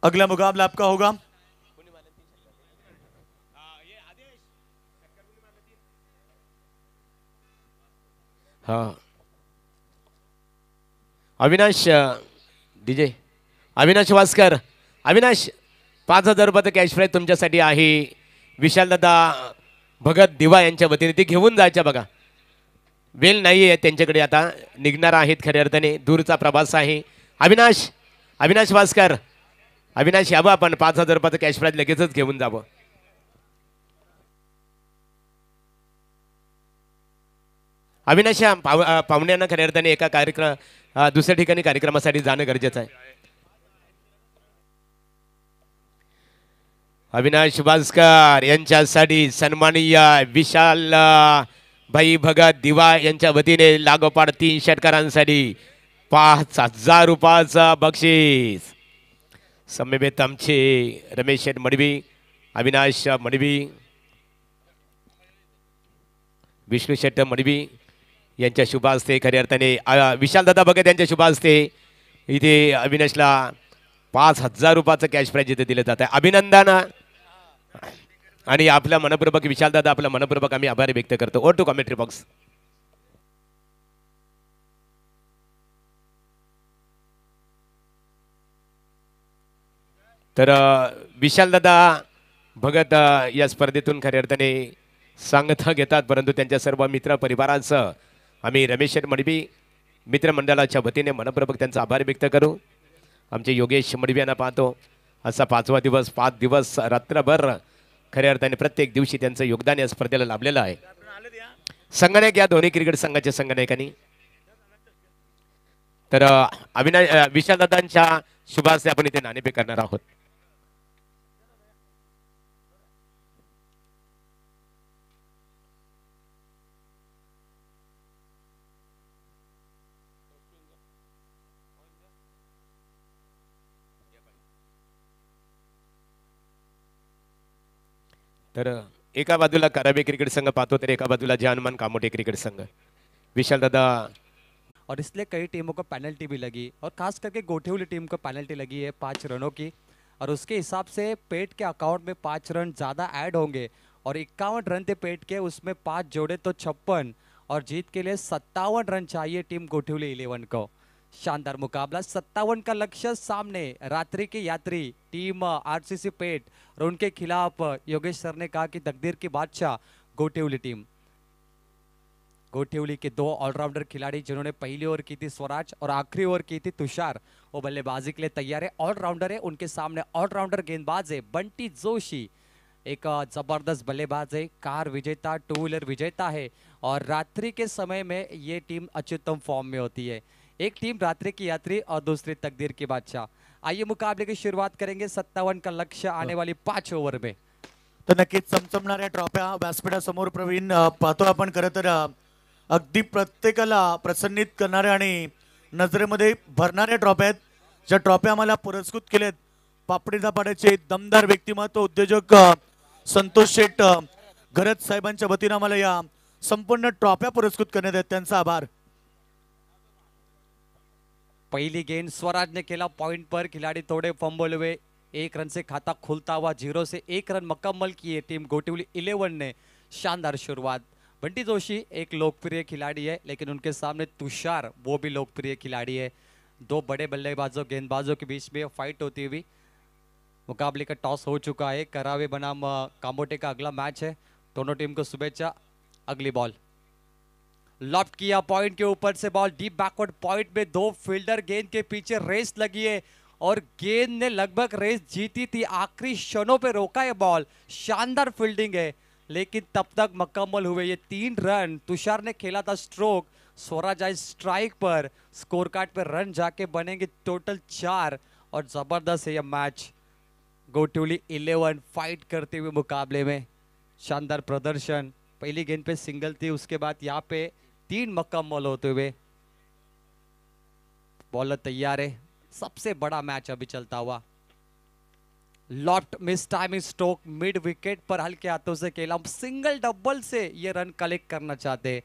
अगला मुकाबला आपका होगा। हाँ अविनाश डीजे अविनाश वास्कर, अविनाश 5,000 रुपयाचं कॅश प्राईज तुमच्यासाठी आहे। विशालदादा भगत दिवा यांच्या वतीने ते घेऊन जायच्या बघा, वेळ नाही आहे त्यांच्याकडे, आता निघणार आहेत खऱ्या अर्थाने, दूरचा प्रवास आहे। अविनाश अविनाश वास्कर, अविनाश यावं आपण 5,000 रुपयाचं कॅश प्राईज लगेचच घेऊन जावं। अविनाश या पाहुण्यांना खऱ्या अर्थाने एका दुसऱ्या ठिकाणी कार्यक्रमासाठी जाणं गरजेचं आहे। अविनाश वास्कर यांच्यासाठी सन्माननीय विशाल भाई भगत दिवा यांच्या वतीने लागोपाठ 3 षटकारांसाठी 5,000 रुपयाचं बक्षीस। समवेत आमचे रमेश शेठ मडवी, अविनाश मडवी, विष्णू शेठ मडवी यांच्या शुभ हस्ते खऱ्या अर्थाने विशालदादा भगत यांच्या शुभ हस्ते इथे अविनाशला 5,000 रुपयाचं कॅश प्राईज इथे दिलं जात आहे। अभिनंदन आणि आपल्या मनपूर्वक विशालदादा, आपल्या मनपूर्वक आम्ही आभार व्यक्त करतो। Over to commentary box. तर विशालदादा भगत या स्पर्धेतून खऱ्या अर्थाने सांगता घेतात, परंतु त्यांच्या सर्व मित्र परिवारांसह आम्ही रमेश मडवी मित्रमंडळाच्या वतीने मनपूर्वक त्यांचा आभार व्यक्त करू। आमचे योगेश मडवी यांना पाहतो, असा 5वा दिवस, 5 दिवस रात्रभर खऱ्या अर्थाने प्रत्येक दिवशी त्यांचं योगदान या स्पर्धेला लाभलेलं आहे। संगणक या दोन्ही क्रिकेट संघाच्या संगणकांनी तर विशालदादांच्या शुभास्ते आपण इथे नाणेफेक करणार आहोत। तर एका बाजूला करावे क्रिकेट संघ पाहतो, तर एका बाजूला जानमान कामोटे क्रिकेट संघ। विशाल दादा, और इसलिए कई टीमों को पेनल्टी भी लगी और खास करके गोठेवली टीम को पेनल्टी लगी है 5 रनों की, और उसके हिसाब से पेट के अकाउंट में 5 रन ज़्यादा ऐड होंगे और 51 रन थे पेट के, उसमें 5 जोड़े तो 56, और जीत के लिए 57 रन चाहिए टीम गोठेवली 11 को। शानदार मुकाबला, 57 का लक्ष्य सामने। रात्रि की यात्री टीम आरसीसी पेट और उनके खिलाफ योगेश सर ने कहा कि तकदीर की बादशाह गोठेवली टीम। गोठेवली के 2 ऑलराउंडर खिलाड़ी जिन्होंने पहली ओवर की थी स्वराज और आखिरी ओवर की थी तुषार, वो बल्लेबाजी के लिए तैयार है। ऑलराउंडर है, उनके सामने ऑलराउंडर गेंदबाज है बंटी जोशी, एक जबरदस्त बल्लेबाज है, कार विजेता, 2 व्हीलर विजेता है, और रात्रि के समय में ये टीम अत्युत्तम फॉर्म में होती है। एक टीम रात्रि की यात्री और दूसरी तकदीर की बादशाह। आइए मुकाबले की शुरुआत करेंगे। 57 का लक्ष्य आने वाली 5 ओवर में। तर नक्कीच चमचमणाऱ्या ट्रॉफ्या व्यासपीठासमोर प्रवीण पाहतो आपण। खरं तर अगदी प्रत्येकाला प्रसन्नित करणाऱ्या आणि नजरेमध्ये भरणाऱ्या ट्रॉफ्या आहेत, ज्या ट्रॉफ्या आम्हाला पुरस्कृत केल्यात। पापडी झापाड्याचे दमदार व्यक्तिमत्व उद्योजक संतोष शेठ घरत साहेबांच्या वतीने आम्हाला या संपूर्ण ट्रॉफ्या पुरस्कृत करण्यात आहेत, त्यांचा आभार। पहली गेंद स्वराज ने खेला पॉइंट पर, खिलाड़ी थोड़े फंबल हुए, 1 रन से खाता खुलता हुआ 0 से 1 रन मुकम्मल किए टीम गोठेवली 11 ने। शानदार शुरुआत। बंटी जोशी एक लोकप्रिय खिलाड़ी है, लेकिन उनके सामने तुषार वो भी लोकप्रिय खिलाड़ी है। 2 बड़े बल्लेबाजों गेंदबाजों के बीच में फाइट होती हुई मुकाबले का टॉस हो चुका है। करावे बनाम कामोटे का अगला मैच है। दोनों टीम को शुभेच्छा। अगली बॉल लॉफ्ट किया पॉइंट के ऊपर से, बॉल डीप बैकवर्ड पॉइंट में, 2 फील्डर गेंद के पीछे रेस लगी है और गेंद ने लगभग रेस जीती थी, आखिरी क्षणों पे रोका है बॉल। शानदार फील्डिंग है, लेकिन तब तक मुकम्मल हुए ये 3 रन। तुषार ने खेला था स्ट्रोक, स्वराज आई स्ट्राइक पर, स्कोर कार्ड पे रन जाके बनेंगे टोटल 4, और जबरदस्त है यह मैच। गोठेवली 11 फाइट करते हुए मुकाबले में, शानदार प्रदर्शन। पहली गेंद पे सिंगल थी, उसके बाद यहाँ पे 3 मुकम्मल होते हुए। बॉलर तैयार है, सबसे बड़ा मैच अभी चलता हुआ। Loft miss timing stroke mid wicket पर हल्के हाथों से खेला, सिंगल डबल से ये रन कलेक्ट करना चाहते हैं।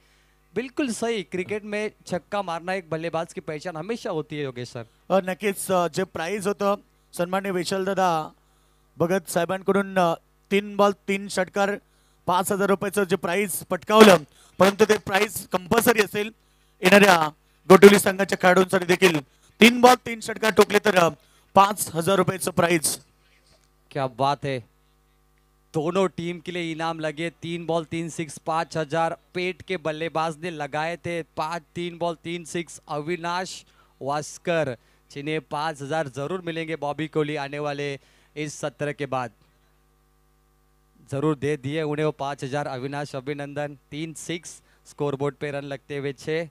बिल्कुल सही, क्रिकेट में छक्का मारना एक बल्लेबाज की पहचान हमेशा होती है योगेश सर। नक्कीच जे प्राइज होतं सन्माननीय विशाल दादा भगत साहेबांकडून 3 बॉल 3 षटकार 5,000 रुपयाचं जे प्राइज पटकावलं, परंतु ते प्राइज कंपल्सरी असेल येणाऱ्या गोटुली संघाच्या खेळाडूंसाठी देखील 3 बॉल 3 षटकार टोकले तर 5,000 रुपयाचं प्राइज। क्या बात है, दोनों टीम के लिए इनाम लगे। 3 बॉल 3 6 5,000 पेट के बल्लेबाज ने लगाए थे। 3 बॉल 3 6 अविनाश वास्कर, जिन्हें 5,000 जरूर मिलेंगे बॉबी कोहली आने वाले इस सत्र के बाद। जरूर दे दिए उन्हें वो 5,000। अविनाश अभिनंदन। 3 6 स्कोरबोर्ड पे रन लगते हुए 6।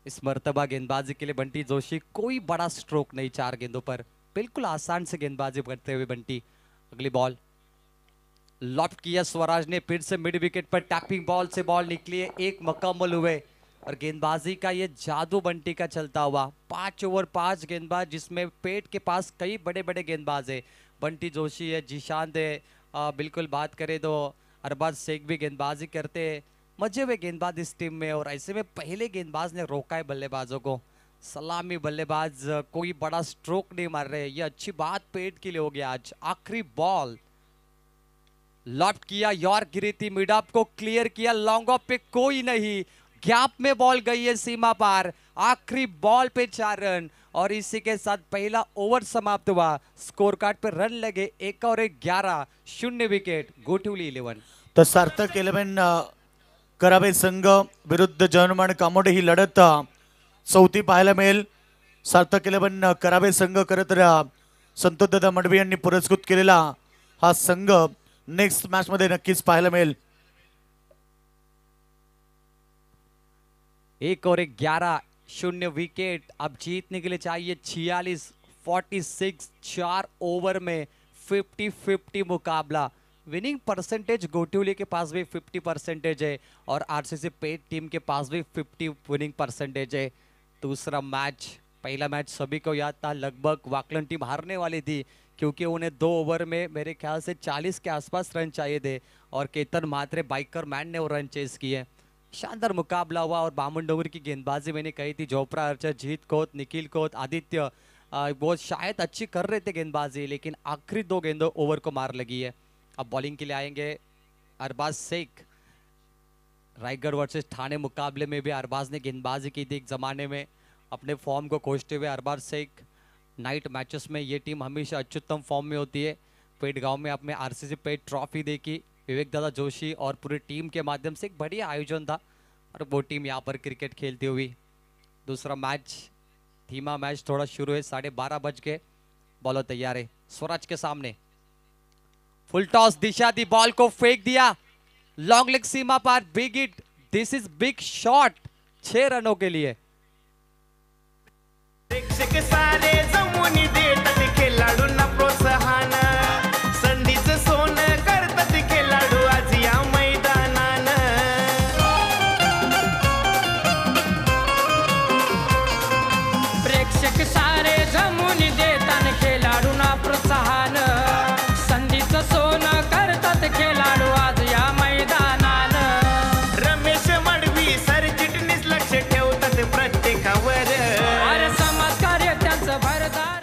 इस मर्तबा गेंदबाजी के लिए बंटी जोशी कोई बड़ा स्ट्रोक नहीं, 4 गेंदों पर बिल्कुल आसान से गेंदबाजी करते हुए बंटी। अगली बॉल लॉफ्ट किया स्वराज ने, फिर से मिड विकेट पर टैपिंग बॉल से बॉल निकली है, 1 मुकम्मल हुए। और गेंदबाजी का ये जादू बंटी का चलता हुआ। 5 ओवर 5 गेंदबाज, जिसमें पेट के पास कई बड़े बड़े गेंदबाज है। बंटी जोशी है, जीशांत है, बिल्कुल बात करें तो अरबाज शेख भी गेंदबाजी करते हैं। मजे हुए गेंदबाज इस टीम में, और ऐसे में पहले गेंदबाज ने रोका है बल्लेबाजों को। सलामी बल्लेबाज कोई बड़ा स्ट्रोक नहीं मार रहे, ये अच्छी बात पेट के लिए हो गया आज। आखिरी बॉल लॉफ्ट किया, यॉर्क गिरी थी, मिड ऑफ को क्लियर किया, लॉन्ग ऑफ पे कोई नहीं, गैप में बॉल गई है सीमा पार। आखिरी बॉल पे 4 रन, और इसी के साथ पहला ओवर समाप्त हुआ। स्कोर कार्ड पे रन लगे 1 और 1 11, 0 विकेट गोठिवली 11। तर सार्थक 11 करावे संघ विरुद्ध जनमान कामोडे ही लढत चौथी पाहायला मिळेल। सार्थक 11 करावे संघ खरं तर संतोष दादा मडवी यांनी पुरस्कृत केलेला हा संघ नेक्स्ट मॅच मध्ये नक्कीच पाहायला मिळेल। 1 और 1 11, 0 विकेट। अब जीतने के लिए चाहिए 46 46, 4 ओवर में 50-50 मुकाबला। विनिंग परसेंटेज गोटिवली के पास भी 50% है, और आरसीसी पेट टीम के पास भी 50 विनिंग परसेंटेज है। दूसरा मैच, पहला मैच सभी को याद था, लगभग वाकलन टीम हारने वाली थी, क्योंकि उन्हें 2 ओवर में मेरे ख्याल से 40 के आसपास रन चाहिए थे, और केतन म्हात्रे बाइकर मैन ने वो रन चेस किए। शानदार मुकाबला हुआ, और बामन डोंगरी की गेंदबाजी मैंने कही थी, जोपरा आर्चर, जीत कोत, निखिल कोत, आदित्य, वो शायद अच्छी कर रहे थे गेंदबाजी, लेकिन आखिरी 2 गेंदों ओवर को मार लगी है। अब बॉलिंग के लिए आएंगे अरबाज शेख। रायगढ़ वर्सेस ठाणे मुकाबले में भी अरबाज ने गेंदबाजी की थी एक ज़माने में। अपने फॉर्म को खोजते हुए अरबाज शेख, नाइट मैचेस में ये टीम हमेशा अत्युत्तम फॉर्म में होती है। पेट गांव में अपने आरसीसी पेट ट्रॉफी देखी, विवेक दादा जोशी और पूरी टीम के माध्यम से एक बढ़िया आयोजन था, और वो टीम यहाँ पर क्रिकेट खेलती हुई। दूसरा मैच, धीमा मैच थोड़ा शुरू है, 12:30 बज के। बॉलर तैयार है स्वराज के सामने। फुल टॉस, दिशा दी, बॉल को फेंक दिया, लॉन्ग लेग सीमा पार, big hit, this is big shot, 6 रनों के लिए। प्रेक्षक सारे जमून देतात खेळाडूंना प्रोत्साहन, संधीचं सोनं करतात खेळाडू आज या मैदानान। प्रेक्षक सारे जमून देतात खेळाडूंना प्रोत्साहन, संधीचं सोनं करतात खेळाडू आज या मैदानान। रमेश मडवी सरचिटणीस लक्ष ठेवतात प्रत्येकावर, अरे समाज कार्य त्यांचं भरदार।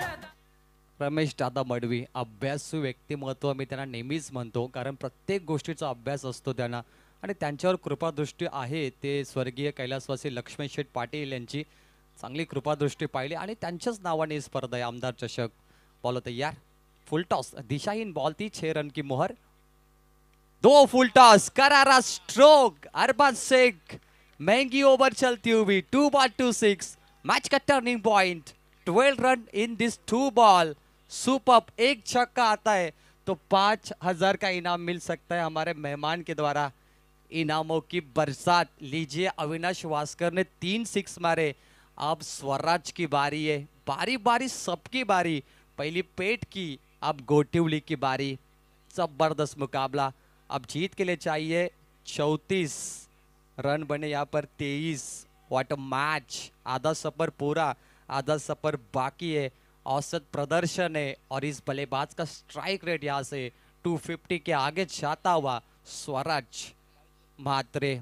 रमेश दादा मडवी अभ्यासू व्यक्तिमत्व मी त्यांना नेहमीच म्हणतो, कारण प्रत्येक गोष्टीचा अभ्यास असतो त्यांना, आणि त्यांच्यावर कृपादृष्टी आहे ते स्वर्गीय कैलासवासी लक्ष्मण शेठ पाटील यांची चांगली कृपादृष्टी पाहिली, आणि त्यांच्याच नावाने ही स्पर्धा आहे आमदार चषक। बॉल तैयार, फुल टॉस, दिशाहीन बॉल थी, 6 रन की मोहर। 2 फुल टॉस, करारा स्ट्रोक, अरबाज शेख, महंगी ओवर चलती हुई, 2 बॉल 2 6, मैच का turning point, 12 run in this 2 ball. Super, एक छक्का आता है तो 5,000 का इनाम मिल सकता है हमारे मेहमान के द्वारा। इनामों की बरसात लीजिए। अविनाश वास्कर ने 3 6 मारे। अब स्वराज की बारी है, बारी बारी सबकी बारी, पहली पेट की, अब गोटिवली की बारी। जबरदस्त मुकाबला। अब जीत के लिए चाहिए 34 रन बने यहाँ पर 23। व्हाट अ मैच, आधा सफर पूरा। आधा सफर बाकी है, औसत प्रदर्शन है और इस बल्लेबाज का स्ट्राइक रेट यहाँ से 250 के आगे जाता हुआ स्वराज मात्रे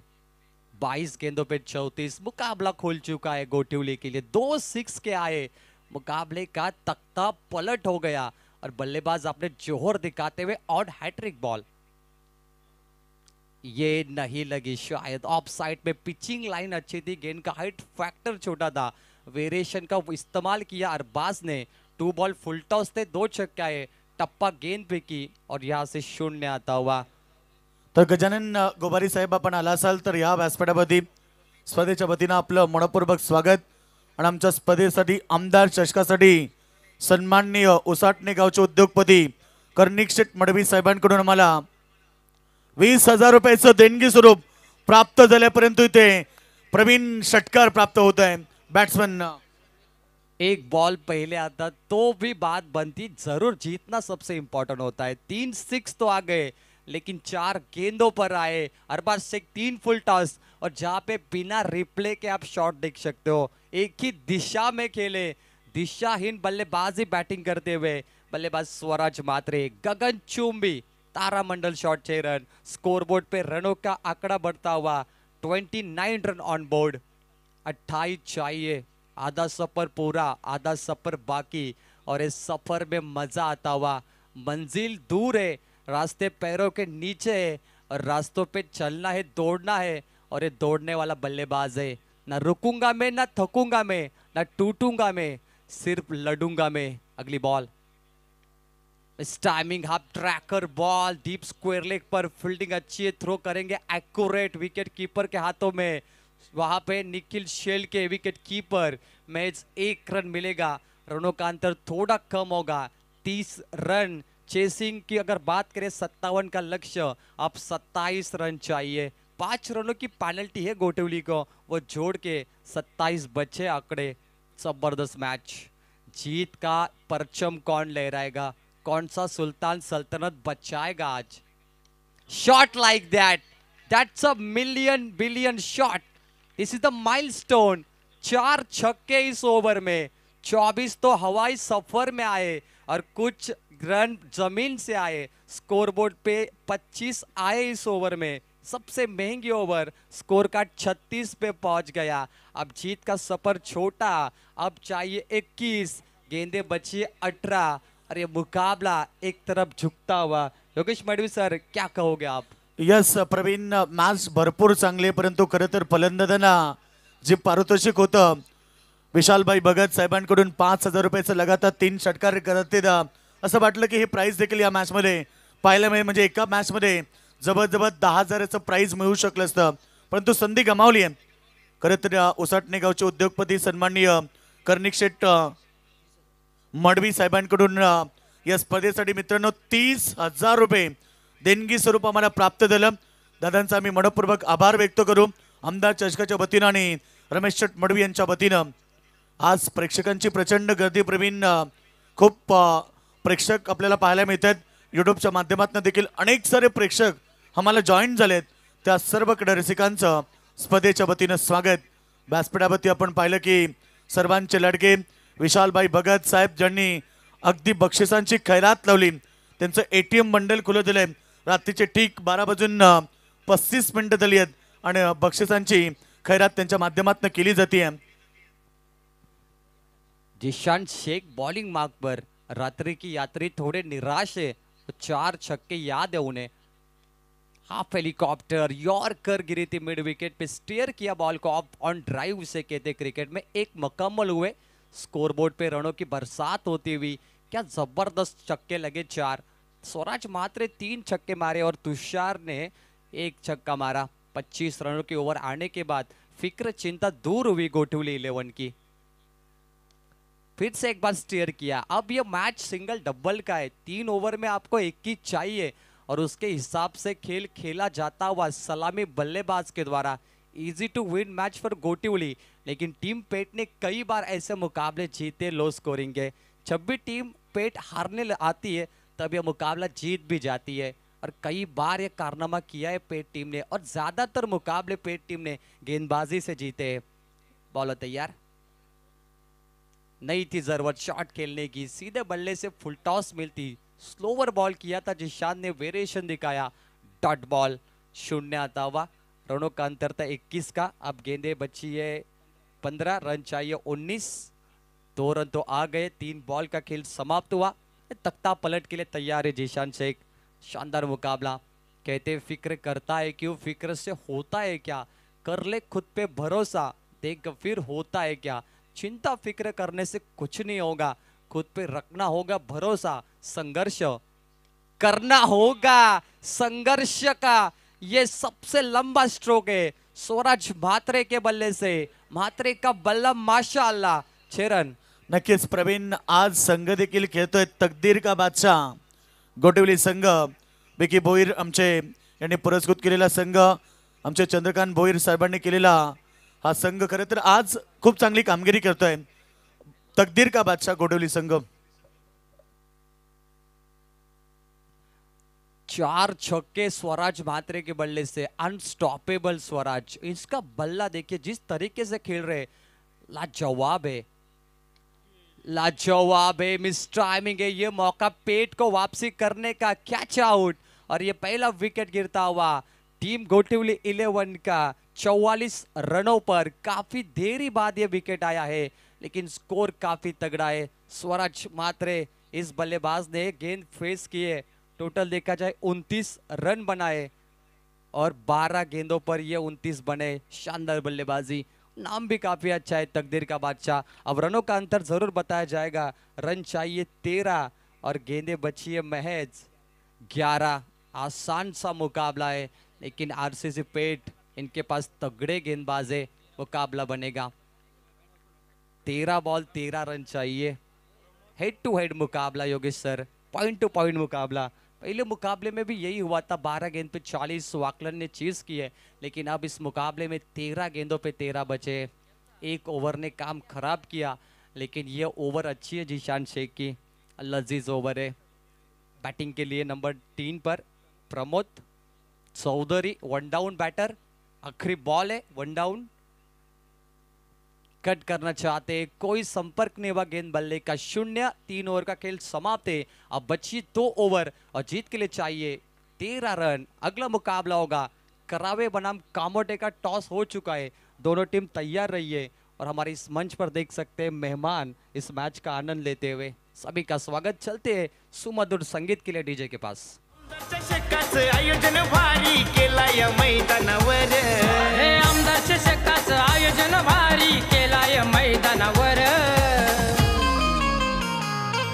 22 गेंदों पे 34। मुकाबला खोल चुका है गोटिवली के लिए, 2 6 के आए, मुकाबले का तख्ता पलट हो गया और बल्लेबाज अपने जोहर दिखाते हुए और हैट्रिक बॉल ये नहीं लगी, शायद ऑफ साइड में पिचिंग लाइन अच्छी थी, गेंद का हाइट फैक्टर छोटा था, वेरिएशन का इस्तेमाल किया अरबाज ने। 2 बॉल फुल टॉस थे, 2 छक्के आए, टप्पा गेंद पे की और यहाँ से शून्य आता हुआ। तर गजानन गोबारी साहेब आपण आला असाल तर या व्यासपीठावरती स्पर्धेच्या वतीनं आपलं मनपूर्वक स्वागत आणि आमच्या स्पर्धेसाठी आमदार चषकासाठी सन्माननीय उसाटणे गावचे उद्योगपती कर्णिक शेठ मडवी साहेबांकडून आम्हाला 20,000 रुपयाचं देणगी स्वरूप प्राप्त झाल्यापर्यंत इथे प्रवीण षटकार प्राप्त होत आहे बॅट्समन। एक बॉल पहले आता तो भी बात बनती, जरूर जीतना सबसे इंपॉर्टेंट होता है। 3 6 तो आ गए लेकिन 4 गेंदों पर आए, अरबाज शेख 3 फुल टॉस और जहां पे बिना रिप्ले के आप शॉट देख सकते हो, एक ही दिशा में खेले, दिशाहीन बल्लेबाजी बैटिंग करते हुए बल्लेबाज स्वराज मात्रे, गगन चुंबी तारामंडल शॉट 6 रन, स्कोरबोर्ड पे रनों का आंकड़ा बढ़ता हुआ 29 रन ऑन बोर्ड, 28 चाहिए, आधा सफर पूरा, आधा सफर बाकी और इस सफर में मजा आता हुआ। मंजिल दूर है, रास्ते पैरों के नीचे है और रास्तों पे चलना है, दौड़ना है और ये दौड़ने वाला बल्लेबाज है, ना रुकूंगा मैं, ना थकूंगा मैं, ना टूटूंगा मैं, सिर्फ लड़ूंगा मैं। अगली ball timing half tracker ball, deep square leg पर फील्डिंग अच्छी है, थ्रो करेंगे एक्यूरेट, विकेट कीपर के हाथों में, वहां पे निखिल शेल के विकेट कीपर, मैच 1 रन मिलेगा, रनों का अंतर थोड़ा कम होगा, 30 रन चेसिंग की अगर बात करें 57 का लक्ष्य, अब 27 रन चाहिए, 5 रनों की पेनल्टी है गोटिवली को, वो जोड़ के 27 बचे आंकड़े। जबरदस्त मैच, जीत का परचम कौन लहराएगा, कौन सा सुल्तान सल्तनत बचाएगा आज। Shot like that's a million billion shot, this is the milestone. 4 छक्के इस ओवर में, 24 तो हवाई सफर में आए और कुछ रन जमीन से आए, स्कोरबोर्ड पे 25 आए इस ओवर में, सबसे महंगी ओवर, स्कोर कार्ड 36 पे पहुंच गया। अब जीत का सफर छोटा, अब चाहिए 21, गेंदे बची 18 और ये मुकाबला एक तरफ झुकता हुआ। योगेश मडवी सर, क्या कहोगे आप? यस प्रवीण, मॅच भरपूर चांगली आहे, परंतु खरं तर फलंदाजांना जे पारितोषिक होतं विशालभाई भगत साहेबांकडून 5,000 रुपयाचं लगातार 3 षटकार करत असं वाटलं की हे प्राइज देखील या मॅचमध्ये पाहायला मिळेल, म्हणजे एका मॅचमध्ये जबरदस्त 10,000चं प्राइज मिळू शकलं असतं, परंतु संधी गमावली आहे। खरं तर उसाटणे गावचे उद्योगपती सन्माननीय कर्णिक शेठ मडवी साहेबांकडून या स्पर्धेसाठी मित्रांनो 30,000 रुपये देणगी स्वरूप आम्हाला प्राप्त झालं। दादांचा आम्ही मनपूर्वक आभार व्यक्त करू आमदार चषकाच्या वतीनं आणि रमेश शेठ मडवी यांच्या वतीनं। आज प्रेक्षकांची प्रचंड गर्दी प्रवीण, खूप प्रेक्षक आपल्याला पाहायला मिळतात, यूट्यूबच्या माध्यमातून देखील अनेक सारे प्रेक्षक आम्हाला जॉईन झालेत, त्या सर्व रसिकांचं स्पर्धेच्या वतीनं स्वागत। व्यासपीठावरती आपण पाहिलं की सर्वांचे लाडके विशालभाई भगत साहेब ज्यांनी अगदी बक्षिसांची खैरात लावली, त्यांचं ATM बंडल खुलं दिलंय, रात्रीचे ठीक 12:35 झाली आहेत आणि बक्षिसांची खैरात त्यांच्या माध्यमातून केली जाते। जिशान शेख बॉलिंग मार्क पर, रात्रि की यात्री थोड़े निराश है, तो 4 छक्के याद है उन्हें। हाफ हेलीकॉप्टर यॉर्कर गिरी थी मिड विकेट पे, स्टीयर किया बॉल को ऑफ ऑन ड्राइव से कहते क्रिकेट में, एक मुकम्मल हुए, स्कोरबोर्ड पे रनों की बरसात होती हुई, क्या जबरदस्त छक्के लगे 4, स्वराज मात्रे 3 छक्के मारे और तुषार ने 1 छक्का मारा। 25 रनों के ओवर आने के बाद फिक्र चिंता दूर हुई गोटिवली 11 की, फिर से एक बार स्टीयर किया। अब ये मैच सिंगल डबल का है, 3 ओवर में आपको 21 चाहिए और उसके हिसाब से खेल खेला जाता हुआ सलामी बल्लेबाज के द्वारा। Easy to win match for Gotivali, लेकिन टीम पेट ने कई बार ऐसे मुकाबले जीते लो स्कोरिंग के। जब भी टीम पेट हारने आती है तब यह मुकाबला जीत भी जाती है और कई बार ये कारनामा किया है पेट टीम ने और ज्यादातर मुकाबले पेट टीम ने गेंदबाजी से जीते हैं। बॉलर तैयार, नहीं थी जरूरत शॉट खेलने की, सीधे बल्ले से फुल टॉस मिलती। स्लोवर बॉल किया था जिशान ने, वेरिएशन दिखाया, डॉट बॉल, शून्य आता हुआ। रनों का अंतर था 21 का। अब गेंदे बची है 15, रन चाहिए 19। 2 रन तो आ गए, 3 बॉल का खेल समाप्त हुआ। तख्ता पलट के लिए तैयार है जीशान शेख। शानदार मुकाबला। कहते फिक्र करता है क्यों, फिक्र से होता है क्या, कर ले खुद पे भरोसा, देख फिर होता है क्या। चिंता फिक्र करने से कुछ नहीं होगा, खुद पे रखना होगा भरोसा, संघर्ष करना होगा। संघर्ष का ये सबसे लंबा स्ट्रोक है स्वराज म्हात्रे के बल्ले से। म्हात्रे का बल्ला माशाअल्लाह, 6 रन। नक्कीच प्रवीण, आज संघ देखील खेळतोय तकदीर का बादशाह गोटिवली संघ। विकी भोईर आमचे यांनी पुरस्कृत केलेला संघ, आमचे चंद्रकांत भोईर साहेबांनी केलेला हा संघ खरं तर आज खूप चांगली कामगिरी करतोय तकदीर का बादशाह गोटिवली संघ। 4 छक्के स्वराज म्हात्रे के बल्ले से, अनस्टॉपेबल स्वराज। इसका बल्ला देखिए जिस तरीके से खेल रहे, लाजवाब है, लाजवाब है। मिस टाइमिंग है, ये मौका पेट को वापसी करने का, कैच आउट। और ये पहला विकेट गिरता हुआ टीम गोटिवली 11 का 44 रनों पर। काफी देरी बाद ये विकेट आया है, लेकिन स्कोर काफी तगड़ा है। स्वराज म्हात्रे इस बल्लेबाज ने गेंद फेस किए, टोटल देखा जाए 29 रन बनाए और 12 गेंदों पर ये 29 बने। शानदार बल्लेबाजी, नाम भी काफी अच्छा है तकदीर का बादशाह। अब रनों का अंतर जरूर बताया जाएगा। रन चाहिए 13 और गेंदें बची है महज 11। आसान सा मुकाबला है, लेकिन आरसीसी पेट इनके पास तगड़े गेंदबाज है, मुकाबला बनेगा। 13 बॉल 13 रन चाहिए। हेड टू हेड मुकाबला Yogesh sir, point two point मुकाबला। पहले मुकाबले में भी यही हुआ था, 12 गेंद पे 40 वाकलन ने चीज की है, लेकिन अब इस मुकाबले में 13 गेंदों पे 13 बचे। एक ओवर ने काम खराब किया, लेकिन ये ओवर अच्छी है जीशान शेख की, लजीज ओवर है। बैटिंग के लिए नंबर 3 पर प्रमोद चौधरी, 1 डाउन बैटर। आखिरी बॉल है, 1 डाउन। कट करना चाहते, कोई संपर्क नहीं हुआ गेंद बल्ले का, 0। 3 ओवर का खेल समाप्त है। अब बची 2 ओवर और जीत के लिए चाहिए 13 रन। अगला मुकाबला होगा करावे बनाम कामोटे का। टॉस हो चुका है, दोनों टीम तैयार रही है और हमारे इस मंच पर देख सकते हैं मेहमान इस मैच का आनंद लेते हुए। सभी का स्वागत। चलते हैं सुमधुर संगीत के लिए डीजे के पास। चषकाचं आयोजन भारी केलाय मैदानावर, हे आमदार चषकाचं आयोजन भारी केलाय मैदानावर।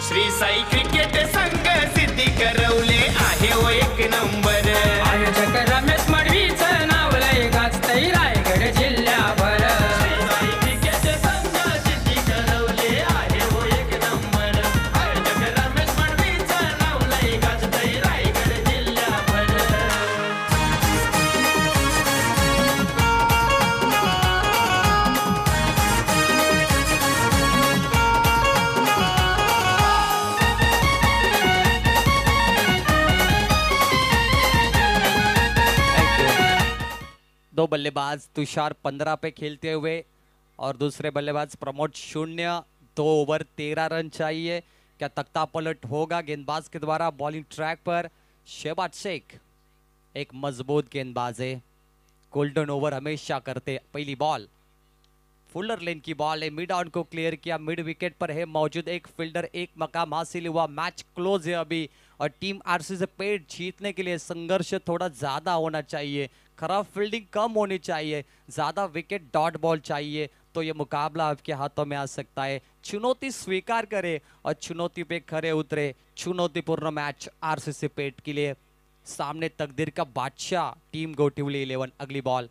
श्री साई क्रिकेट संघ सिद्धी करवले आहे ओ 1 नंबर। आयोजक रमेश मडवीचं नाव लय गाजतंय रायगड जिल्ह्याभर। श्री साई क्रिकेट संघ सिद्धी करवले आहे ओ 1 नंबर। आयोजक रमेश मडवीचं नाव लय गाजतंय रायगड जिल्ह्याभर। दो बल्लेबाज तुषार 15 पे खेलते हुए और दूसरे बल्लेबाज प्रमोद 0। 2 ओवर 13 रन चाहिए। क्या तख्ता पलट होगा गेंदबाज के द्वारा? बॉलिंग ट्रैक पर शहबाज शेख एक मजबूत गेंदबाज है, गोल्डन ओवर हमेशा करते। पहली बॉल फुलर लेन की बॉल है, मिड ऑन को क्लियर किया, मिड विकेट पर है मौजूद एक फील्डर, एक मकाम हासिल हुआ। मैच क्लोज है अभी और टीम आरसी से पेट जीतने के लिए संघर्ष थोड़ा ज्यादा होना चाहिए, खराब फील्डिंग कम होनी चाहिए, ज्यादा विकेट डॉट बॉल चाहिए, तो ये मुकाबला आपके हाथों में आ सकता है। चुनौती स्वीकार करे और चुनौती पे खरे उतरे। चुनौतीपूर्ण मैच आरसीसी पेट के लिए। सामने तकदीर का बादशाह टीम गोटिवली 11। अगली बॉल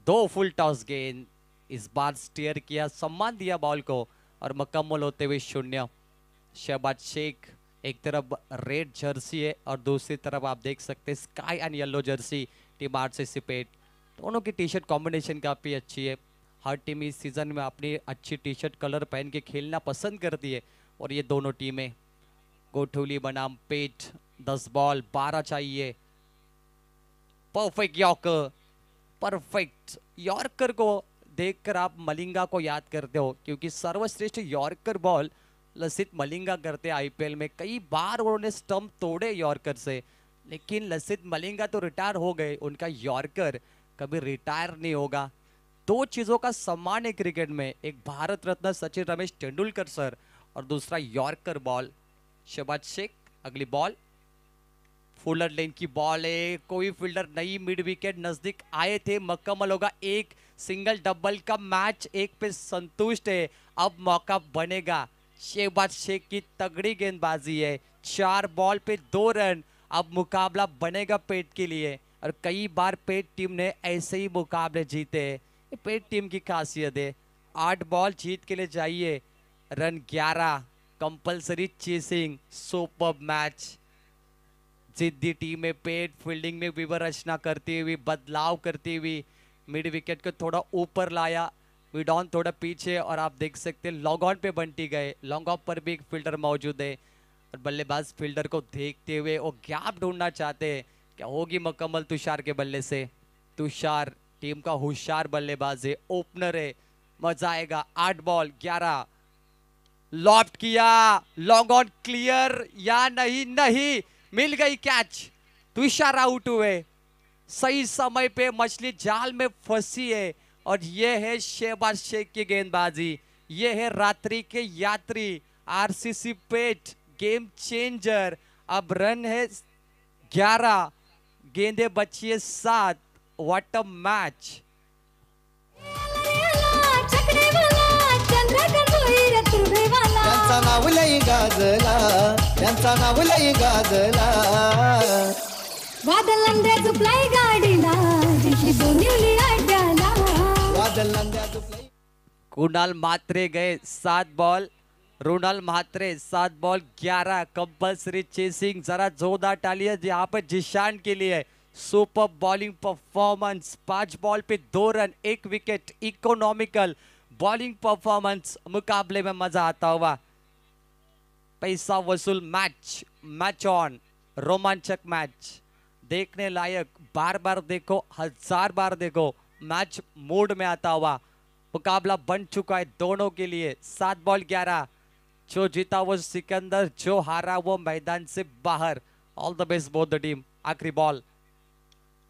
2 फुल टॉस गेंद, इस बार स्टीयर किया, सम्मान दिया बॉल को और मुकम्मल होते हुए 0। शहबाज शेख एक तरफ रेड जर्सी है और दूसरी तरफ आप देख सकते हैं sky and yellow jersey team RCC Peth. दोनों की टी शर्ट कॉम्बिनेशन काफ़ी अच्छी है। हर टीम इस सीजन में अपनी अच्छी टी शर्ट कलर पहन के खेलना पसंद करती है और ये दोनों टीमें गोठुली बनाम पेट। 10 बॉल 12 चाहिए। परफेक्ट यॉर्कर, परफेक्ट यॉर्कर को देखकर आप मलिंगा को याद करते हो, क्योंकि सर्वश्रेष्ठ यॉर्कर बॉल लसित मलिंगा करते आईपीएल में। कई बार उन्होंने स्टंप तोड़े यॉर्कर से, लेकिन लसित मलिंगा तो रिटायर हो गए, उनका यॉर्कर कभी रिटायर नहीं होगा। दो चीजों का सम्मान है क्रिकेट में, एक भारत रत्न सचिन रमेश तेंदुलकर सर और दूसरा यॉर्कर बॉल। शहबाज शेख अगली बॉल, फुलर लेन की बॉल है, कोई फील्डर नहीं, मिड विकेट नजदीक आए थे, मुकम्मल होगा। एक सिंगल डबल का मैच, एक पे संतुष्ट है, अब मौका बनेगा। शहबाज शेख की तगड़ी गेंदबाजी है, 4 बॉल पे 2 रन, अब मुकाबला बनेगा पेट के लिए। और कई बार पेट टीम ने ऐसे ही मुकाबले जीते हैं, ये पेट टीम की खासियत है। 8 बॉल जीत के लिए चाहिए, run 11, compulsory chasing, super match. जिद्दी टीम में पेट फील्डिंग में विवर रचना करती हुई, बदलाव करती हुई, मिड विकेट को थोड़ा ऊपर लाया, मिड ऑन थोड़ा पीछे, और आप देख सकते हैं लॉन्ग ऑन पे बंटी गए, लॉन्ग ऑफ पर भी एक फील्डर मौजूद है और बल्लेबाज फील्डर को देखते हुए वो गैप ढूंढना चाहते हैं। क्या होगी मुकम्मल तुषार के बल्ले से? तुषार टीम का होशियार बल्लेबाज है, ओपनर है, मजा आएगा। 8 बॉल 11, लॉफ्ट किया, लॉन्ग ऑन क्लियर या नहीं? नहीं, मिल गई कैच, तुषार आउट हुए। सही समय पे मछली जाल में फंसी है और ये है शहबाज शेख की गेंदबाजी, ये है रात्रि के यात्री आरसीसी पेट गेम चेंजर। अब रन है 11, गेंदे बची है 7। What a match! त्यांचा नाव लई गाजला, त्यांचा नाव लई गाजला. वादल नंद्या झुपलाई गाडीला, दिशी दोन्ही आड्याला. वादल नंद्या झुपलाई. कुणाल म्हात्रे गए 7 ball, Ronal Mhatre 7 ball 11, compulsory chasing. जरा जोरदार तालियां यहाँ पर जिशान के लिए, सुपर बॉलिंग परफॉर्मेंस। 5 बॉल पे 2 run, 1 wicket, economical bowling performance. मुकाबले में मजा आता हुआ, पैसा वसूल मैच, मैच ऑन, रोमांचक मैच, देखने लायक। बार बार देखो, 1000 बार देखो, मैच मूड में आता हुआ मुकाबला बन चुका है दोनों के लिए। 7 बॉल 11, जो जीता वो सिकंदर, जो हारा वो मैदान से बाहर। All the best both the team. आखिरी बॉल,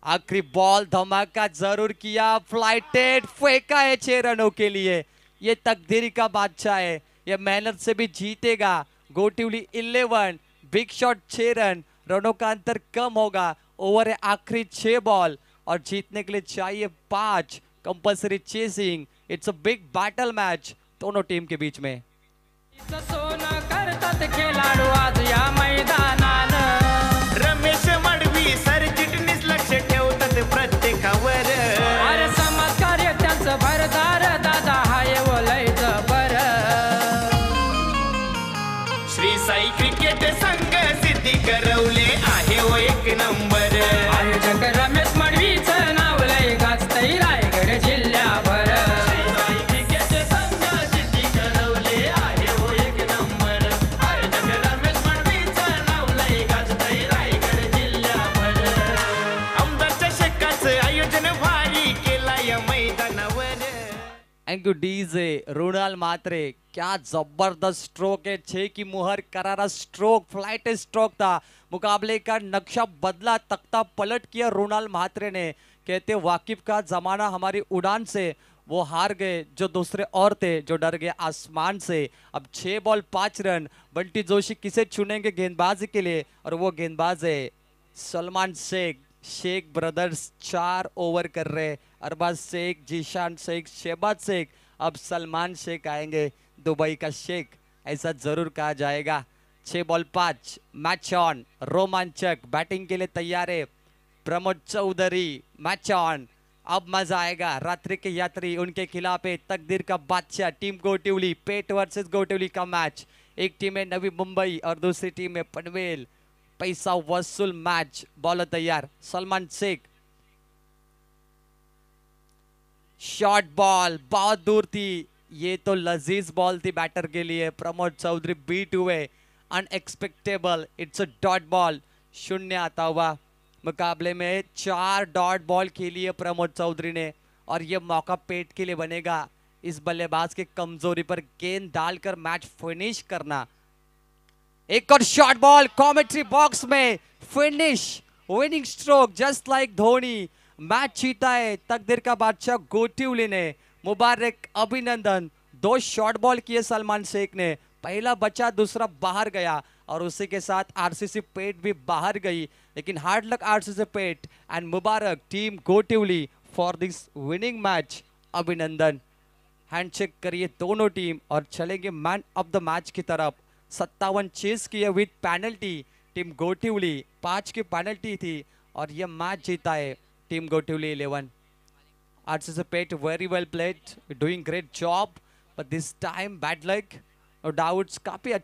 आखिरी बॉल, धमाका जरूर किया, फ्लाइटेड फेंका है 6 रनों के लिए। ये तकदीर का बादशाह है, ये मेहनत से भी जीतेगा। गोटिवली 11, बिग शॉट 6 रन, रनों का अंतर कम होगा। ओवर है आखिरी 6 बॉल और जीतने के लिए चाहिए 5, compulsory chasing. It's a big battle match दोनों टीम के बीच में। सोनं करतात खेळाडू आज या मैदानान. रमेश मडवी सरचिटणीस लक्ष ठेवतात प्रत्येकावर. अरे समाज कार्य त्यांचं भरदार, दादा हाय बोलायचं बर. श्री साई क्रिकेट संघ सिद्धी करवले आहे ओ एक नंबर. आयोजक रमेश मडवीचं नाव लय गाजतंय रायगड जिल्ह्याभर. क्रिकेट संघ सिद्धी करवले आहे हो एक नंबर. आयोजक रमेश मडवीचं नाव लई गाजतंय रायगड जिल्ह्याभर. आमदार चषकाचं आयोजन भारी केलाय मैदानावर. Thank you DJ. Ronal Mhatre, क्या जबरदस्त स्ट्रोक है, 6 की मुहर, करारा स्ट्रोक, फ्लाइट स्ट्रोक था। मुकाबले का नक्शा बदला, तख्ता पलट किया रोनाल म्हात्रे ने। कहते वाकिफ का जमाना हमारी उड़ान से, वो हार गए जो दूसरे और थे, जो डर गए आसमान से। अब 6 बॉल 5 रन। बंटी जोशी किसे चुनेंगे गेंदबाजी के लिए, और वो गेंदबाज है सलमान शेख। शेख ब्रदर्स 4 ओवर कर रहे, अरबाज शेख, जीशान शेख, शहबाज शेख। अब सलमान शेख आएंगे, दुबई का शेख, ऐसा जरूर कहा जाएगा। 6 बॉल 5, मैच ऑन, रोमांचक, बैटिंग के लिए तैयार है प्रमोद चौधरी। मैच ऑन, अब मजा आएगा। रात्रि के यात्री उनके खिलाफ है, तकदीर का बादशाह टीम गोटिवली, पेट वर्सेस गोटिवली का मैच। एक टीम है नवी मुंबई और दूसरी टीम है पनवेल। पैसा वसूल मैच, बॉलर तैयार, सलमान शेख। शॉर्ट बॉल बहुत दूर थी, ये तो लजीज बॉल थी बैटर के लिए। प्रमोद चौधरी बीट हुए, unexpectable, it's a dot ball. 0 आता हुआ मुकाबले में। 4 डॉट बॉल खेली है प्रमोद चौधरी ने और ये मौका पेट के लिए बनेगा इस बल्लेबाज की कमजोरी पर गेंद डालकर मैच फिनिश करना। एक और शॉट बॉल कमेंट्री बॉक्स में, finish winning stroke just like Dhoni. Match जीता है तकदीर का बादशाह गोटिवली ने। मुबारक, अभिनंदन। 2 शॉट बॉल किए सलमान शेख ने, पहला बचा दूसरा बाहर गया और उसी के साथ आरसीसी पेट भी बाहर गई। लेकिन hard luck RCC Peth and मुबारक team Gotivali for this winning match. अभिनंदन। हैंडशेक करिए दोनों टीम और चलेंगे मैन ऑफ द मैच की तरफ। 57 चेस किए विद पेनल्टी टीम गोटिवली, 5 की पेनल्टी थी और यह मैच जीता है team Gotivali 11। RCC Peth very well played, doing great job, but this time bad luck, no doubts. Coffee